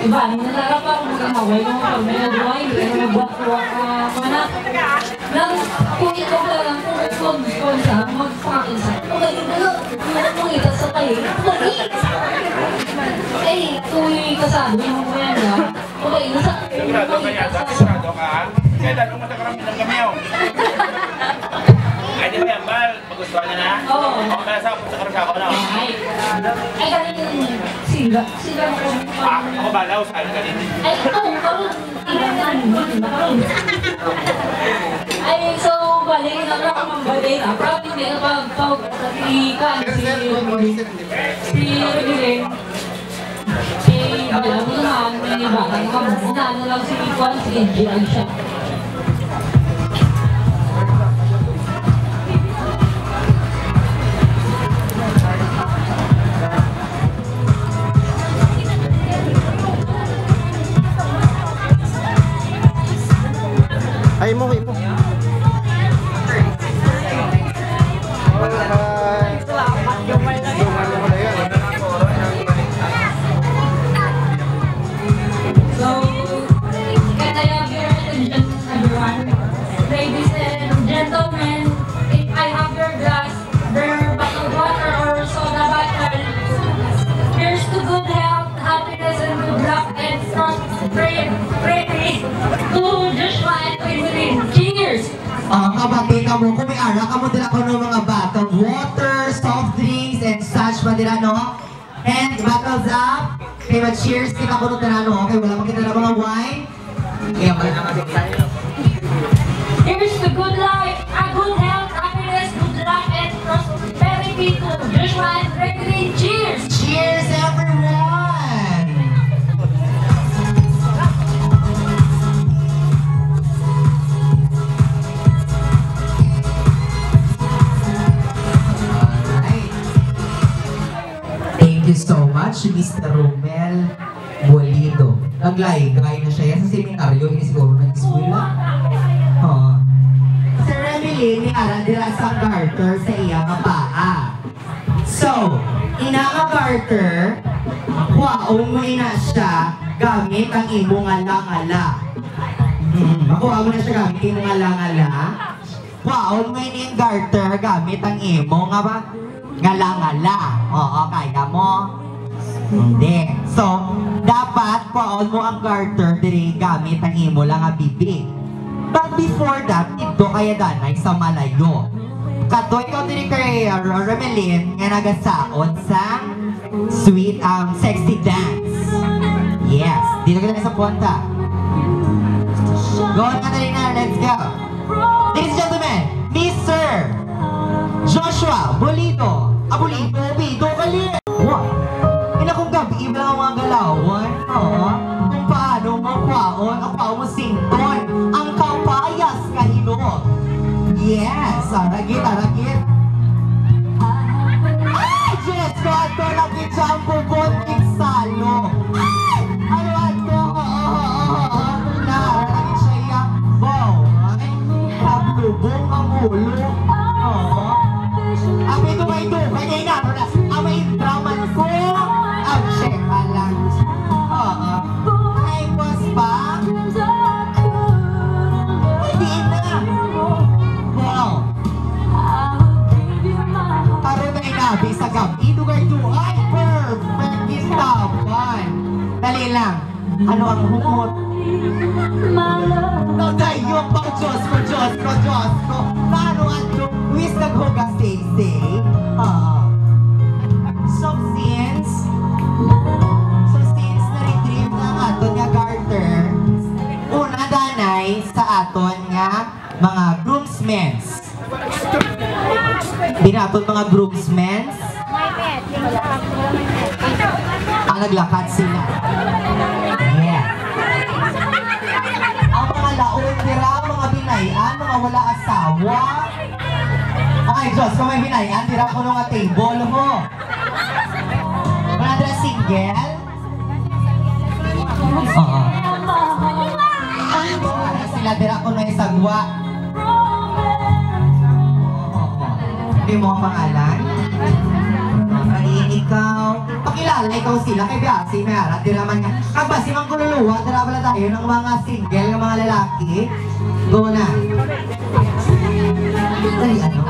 iba, nangarap ako mag-away, kung may nagawa, hindi ka nagbuhat-buhat ka na. Kung ikaw ka lang, kung gusto sa magpakakinsa, okay, kung ito sa tayo, eh, tuloy kasado yung mga yan na, okay, nasa, Sigurado ka? Kaya dahil kung matakarami ng gamiyaw. Ay, di ba yan, Bal? Magustuhan niya na? Oo. O, kaya sa ako na. Ay, galing sila ko. Ako balaw, saan ka din? Ay, ay, so, balik na lang ang balik. Probably hindi na pag-ikan si Regine. Alam mo naman, may batang kamunan na lang si Ikwan, si NGI siya. Ay mo. So, can I have your attention, everyone? Ladies and gentlemen, if I have your glass, beer, bottled water, or soda bottle, here's to good health, happiness, and good luck, and prosperity to Joshua and Evelyn. Cheers! Kabati ka mo, kung may ara ka mo dila ko ng mga bottled water, soft drinks, and such pa dila, no? And bottles up. Okay, cheers kita ko nung tanano. Okay, wala makita na mga wine. Kaya ba na kasi tayo? Here's to good life, good health, happiness, good luck, and prosperity to Joshua and Evelyn. Cheers! Cheers, everyone! Alright. Thank you so much, Mr. Romel Bulido. Naglay-gay na siya sa seminaryo, hindi siguro nag-eskwela. Oo. Sir Emily, ni Ara dira sa garter sa iya nga paa. So, ina nga garter, kwaon mo ina siya gamit ang imong ngala-ngala. Makuha mo na siya gamit imong ngala-ngala. Kwaon mo ina yung garter gamit ang imong nga ba? Ngala-ngala. Oo, kaya mo? Hindi. So, dapat kwaon mo ang garter diri gamit ang imo lang nga bibig. But before that, ito kaya danay sa malayo. Kato ikaw diri kay Romelin nga nagasaon sa sweet sexy dance. Yes, dito ka na sa punta. Go on na, let's go. Ladies and gentlemen, Mr. Joshua Bolito. Bolito, Bito, Kali. What? Kung gabi lang ang mga galawan, kung paano mo kwaon, ang kwaon mo sington, ang kapayas kahino. Yes, aragit. Ay, Diyos ko, ato lagi dyan po konting salo. Ay, ano ato, naragit siya yan. Wow, ay, nablubong ang ulo. Abi ito, kaya nga, amay draman ko. Check lang. Ay, boss ba? Hindi na. Wow. Parang na inabi sa gabi. Lugar 2. Ay, perfect. Istapan. Dali lang. Ano ang humot? No, dahil yung pang Diyos ko. Paano ang luwis naghugas say? So since na-retrieve na ang aton nga garter, una danay sa aton nga mga groomsmen. Dinaton mga groomsmen. Ang naglakad sila. Yeah. Ang mga laon dira, mga binayan, mga wala asawa. Ay, Diyos, kung may binayan, dira ko nung table mo. Mga dira single? Oo. Sila dira ko nung isagwa. Hindi mo ang pangalan? Ay, ikaw. Pakilala, ikaw sila. Kaya biyasi, may arat. Dira man nga. Kaba, si Mang Kululuwa, dira pala tayo ng mga single, ng mga lalaki. Go na. Dali, ano?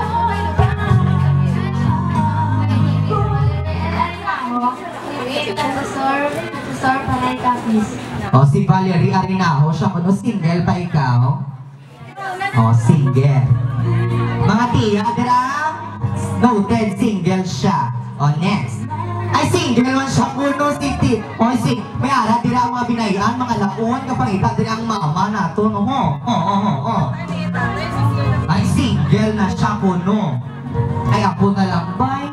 Store Panay Copies. O, si Valerie Arinaho, siya kuno single pa ikaw? O, single. Mga tiya, dira? Noted, single siya. O, next. Ay, single man siya kuno, si O, may ara, dira ang mga binayan, mga laon, kapangita, dira ang mama nato, no? O. Ay, single na siya kuno. Ay, ako na lang, bye.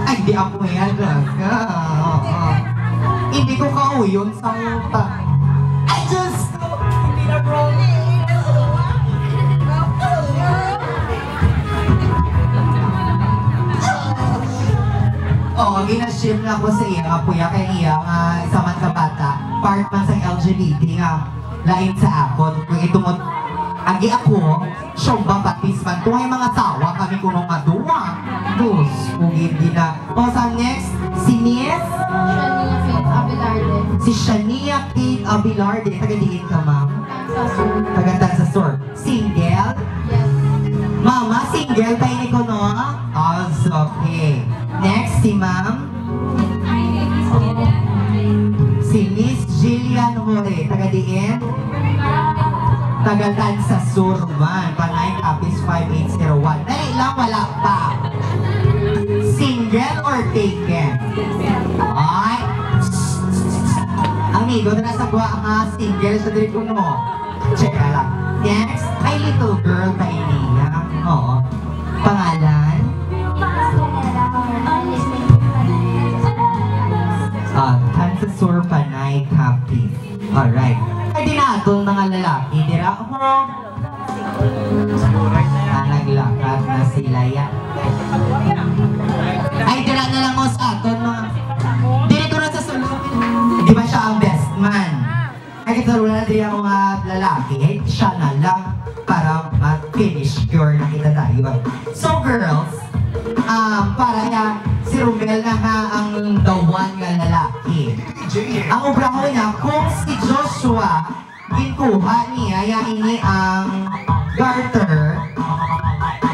Ay, di ako yan, talaga. Hindi ko kauyon sa muta. I just hindi na bro. ginaship na ko sa iya nga puya kay iya nga isa man ka bata. Part man sa LGBT nga lain sa akon. Kung itungod agi ako, siyong baptisman. Tuhay mga sawa kami kunong maduwa. Dus, kung hindi na. O sa next, si Miss? Shania Faith Abelarde. Si Shania Faith Abelarde. Taga-diin ka, ma'am? Taga-tan sa store. Single? Yes. Mama, single tayo ni ko, no? Oh, okay. Next, si ma'am? Si Miss Jillian Hore. Taga-diin? Taga-tan sa Surman. Panay Capiz 5801. Dali lang, wala pa. Single or taken? Ay! Amigo, na nasa kuha nga single sa diri ko mo. Check lang. Next, ay little girl pa iniya. Oo. Pangalan? Tan sa Sur Panay Capiz. Alright. Ay dinatol mga lalaki. Dira ako. Naglakad na sila yan. Ay, dira na lang mo sa aton mga. Diri ko na sa sulod. Di ba siya ang best man? nakita na din ang mga lalaki, eh, siya na lang para mag-finish your nakita tayo. So girls, para niya, si Romel na nga ang the one nga lalaki. Ang obraho niya, kung si Joshua, ginkuha niya, ini ang garter,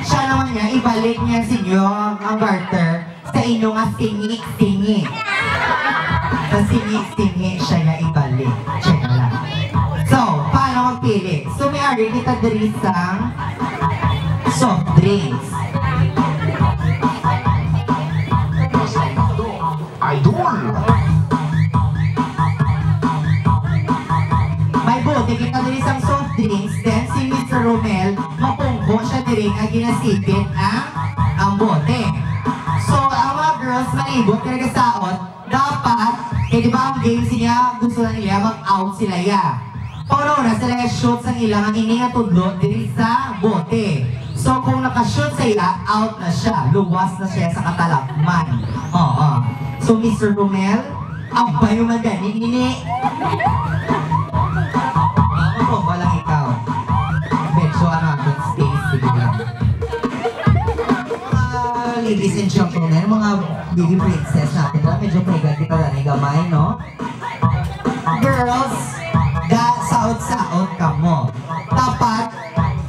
siya naman niya, ibalik niya sa inyo ang garter sa inyo nga singi-singi. Sa singi-singi siya niya ibalik. Check na lang. So, paano magpili? So, may ari kita diri sa soft drinks. Idol! May bote kita diri sa soft drinks. Then, si Mr. Romel, mapungko siya diri nga ginasipit ang bote. So, ang mga girls malibot, kinagasaot, dapat, di ba ang games niya, gusto na nila, mag-out sila ya. Paano na sila shoot sa ilang ang ini nga tudlot diri sa bote. So, kung nakashoot sa ila, out na siya. Luwas na siya sa katalakman. Oo. So, Mr. Romel, abay yung magaling ini. Ako po, walang ikaw. Medyo atong space, sige lang. Ladies and gentlemen, mga baby princess natin, medyo pregnant kita na gamay, no? Girls, saot-saot ka mo. Dapat,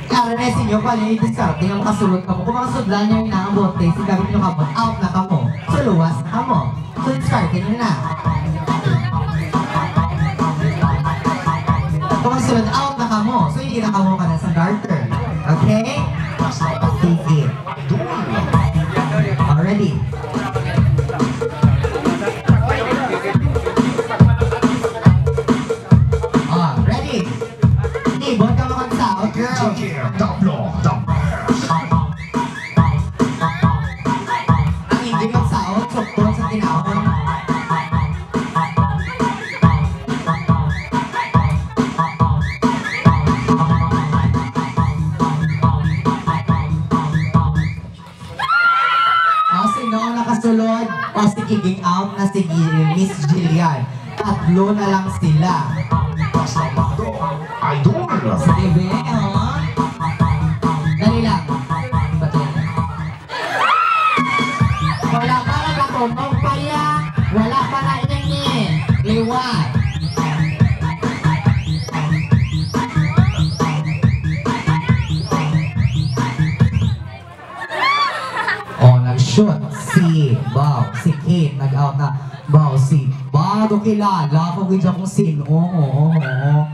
karanesin nyo pa rin i-discard yung makasulot ka mo. Kung makasudlan nyo yung inaambote, sigabit nyo ka mo, out na ka mo. So, luwas na ka mo. So, discard nyo na. Kung makasulot, out na ka mo. So, hindi na ka mo ka na sa garter. Okay? Sige. Already. Ready? Libot ka mga saot, girl. Ang hindi kang saot, sukton sa tinahon. Sino ang nakasulod? O si kicking out na si Miss Jillian. Tatlo na lang sila. Idol! Sa TV, oh. Dali lang. Ba't yan? Wala pa na katunog pa yan. Wala pa na inangin. Liwat. Oh, nag-shoot si Bao. Si Kate nag-out na. Bao, si bago kilala ko kung kung sino. Oo. Kung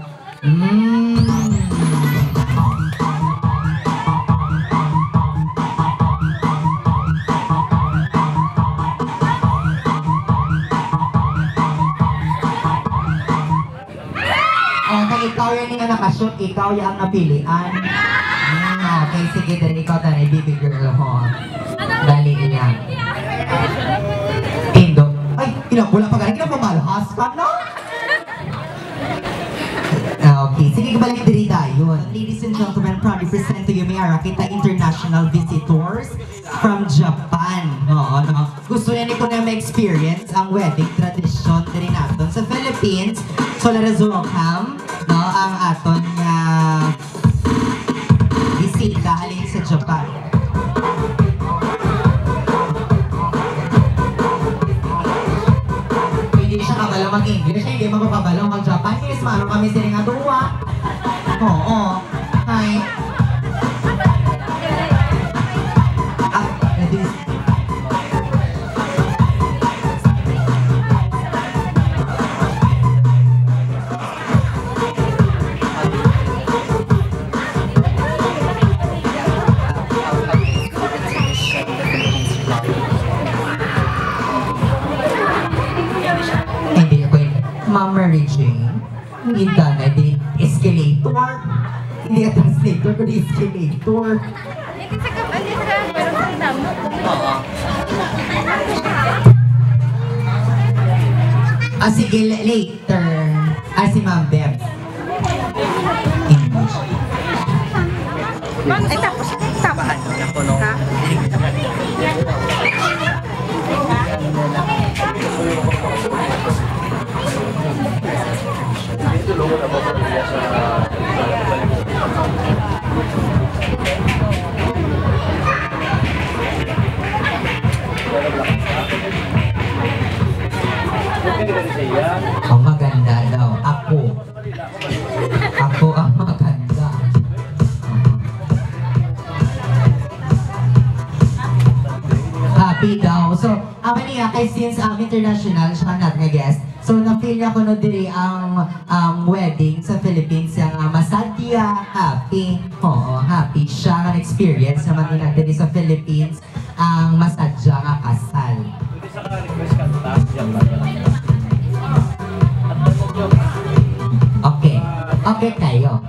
ikaw yan yung nakashoot, ikaw yung napilian. Okay, sige, dali ikaw na baby girl ho. Dali niya. Tindo. Ay, kinakula pa galing, kinapamalhas pa, no? Okay, sige, balik diri tayo. Ladies and gentlemen, proudly present to you, may Arakita international visitors from Japan. Oo, no? Gusto niya ni ko na ma-experience ang wedding tradition diri natin sa Philippines. So, let us welcome, no, ang aton nga bisita halin sa Japan. Hindi siya kabalo mag-English, hindi magpapabalo mag-Japanese. Mano kami sila nga duwa. Oo. Hi. Ma'am Mary Jane, hindi ka na din escalator. Hindi ka translator, kundi escalator. Sige, later. Si Ma'am Beb. English. Ay, tapos, tabaan. Ha? Ang maganda daw. Ako ang maganda. Happy daw. So, ako niya, kay since international, siya nga guest. So, na-feel niya ko no diri ang wedding sa Philippines, yung masadya, happy. Oo, happy siya. Ang experience naman nila diri sa Philippines, ang masadya nga kasal. Okay. Okay kayo.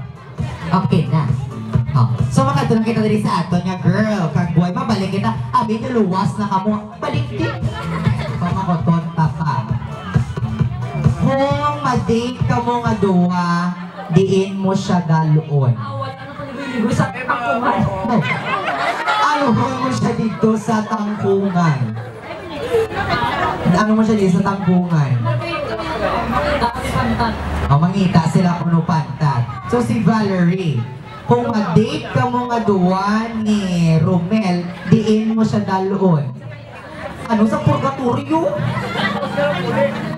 Okay na. Oh. So makatulong kita diri sa ato nga girl. Kag boy, mabalik kita. Abi ni luwas na kamo. Balik din. Pamakoton papa. Kung ma-date ka mo nga duha, diin mo siya daluon. Sa tangkungan. Aluhon mo siya dito sa tangkungan. Ano mo siya dito sa tangkungan? O, mangita sila kuno pantat. So si Valerie, kung ma-date ka mo nga duwa ni Romel, diin mo siya daluon. Ano sa purgatorio?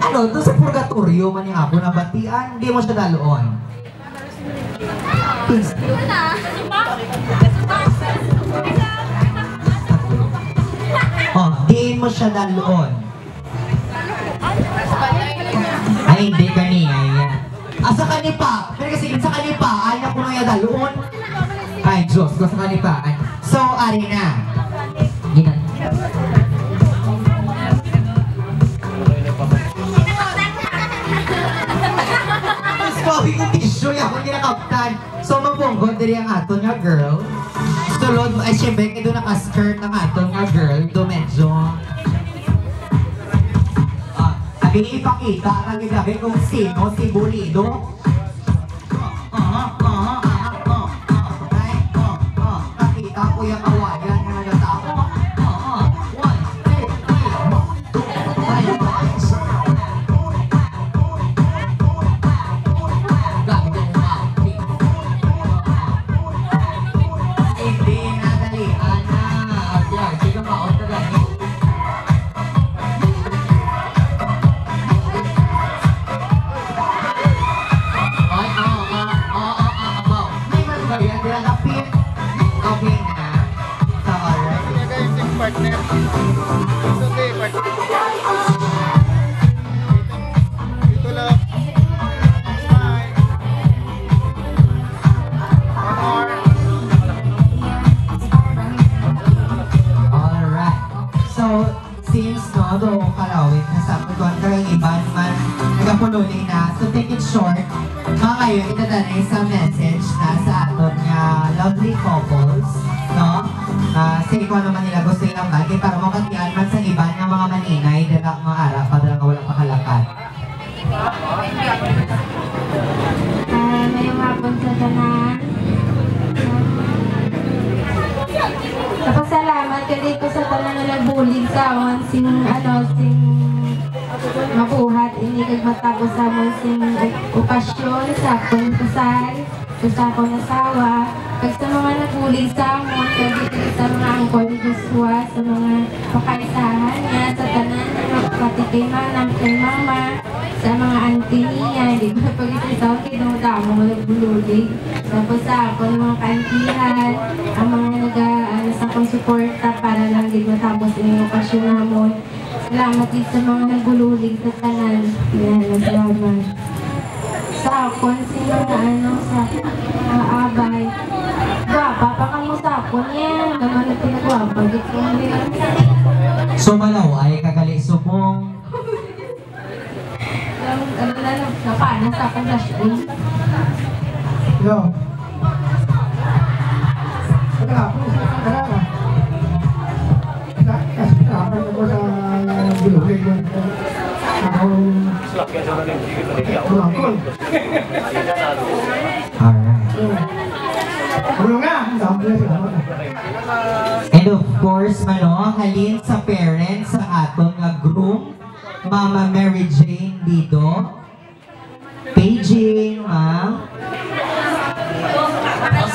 Ano to sa purgatorio man yung abo na batian, di mo siya daluon. Peace. Oh, diin mo siya daluon. Ay, hindi kaniya yan. Sa kanipa. Pero kasi sa kanipa, ayaw ko na yung daluon. Ay, Diyos ko sa kanipaan. So, ari na. Gina. Sabi ko, tissue yan kung ginakaptan. So, mabungkot diri ang ato nga girl. Sulod mo, ay syempre, kaya doon naka-skirt ng ato nga girl. Doon medyo... Ipakita ang gabi kung sino si Bulido. Pakita ko yung kawayan na nagatapo. 1, 2, 3. Gabi ko umaki. Hindi nadalian na. Agad, sige maot na gani. Partner. Okay, partner. Dito lang. Bye. One more. Alright. So, since no, doon kalawit na sa pagkuhan ka yung iba naman nagapulunin na. So, take it short. Mga kayo, itatanay sa message na sa aton nga lovely couples. No? Sa ikaw naman nila gusto ilang bagay para makatiyan man sa iba ng mga maninay dala mga ara pa dala wala pakalakat. Ngayong hapon sa tanan. Napasalamat ka dito sa tanan na nagbulig sa amon sing mabuhat hindi kag matapos sa amon sing okasyon sa akong kasal sa akong asawa. Kag sa mga nagbulig sa amon, kag sa mga angkol ni Joshua, sa mga pakaisahan niya, sa tanan pati kay manang, kay mama, sa mga auntie niya, hindi ko pag-isasaw, kinunta mo nagbulig. Tapos sa ako ng mga kaantihan, ang mga sa akong suporta para lang din matapos yung okasyon namon. Salamat din sa mga nagbulig sa tanan. Yan, salamat. Sa akon, sino na sa abay. Gwapa pa ka mo sa akon yan. Naman na pinagwapa. So malaw ay kagali supong. Napanas sa akong dashboard. Yo. Teka, teka. Kasi ako sa bilugin mo. And of course, halin sa parents sa aton nga groom, Mama Mary Jane Bido, paging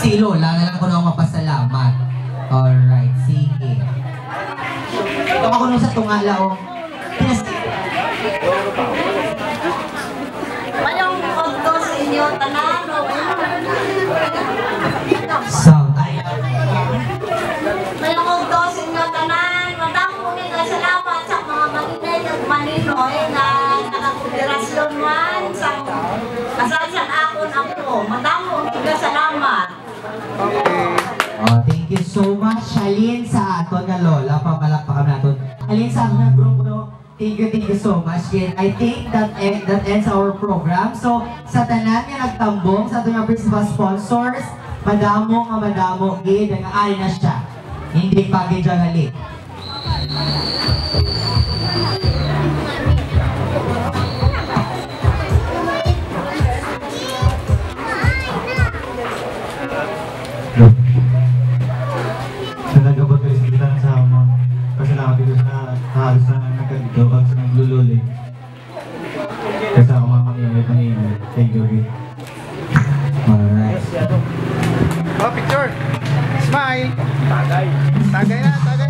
Si Lola na lang ko nang mapasalamat. Alright, sige. Ito ako nung sa tungala o. Mayong konto sa inyo, tanano. Sound. Mayong konto sa inyo, tanan. Matamo nga salamat sa mga maninay at maninoy na nakakonderasyon man sa kasasan akon ako. Matamo nga salamat. Oh, thank you so much, Alin, sa aton nga Lola. Pamalakpakan natin. Alin, sa aton nga grupo, thank you so much. And I think that ends our program. So, sa tanan nga nagtambong, sa aton nga principal sponsors, madamo, gid, nga ay na siya. Hindi pa gid siya gali. Nagabot kayo sa kita ng sama. Kasi nakapito sa halos na nagkagdaw at sa naglululi. Kasi ako mamangingay. Thank you, Rick. Alright. Oh, picture. Smile. Tagay na, tagay.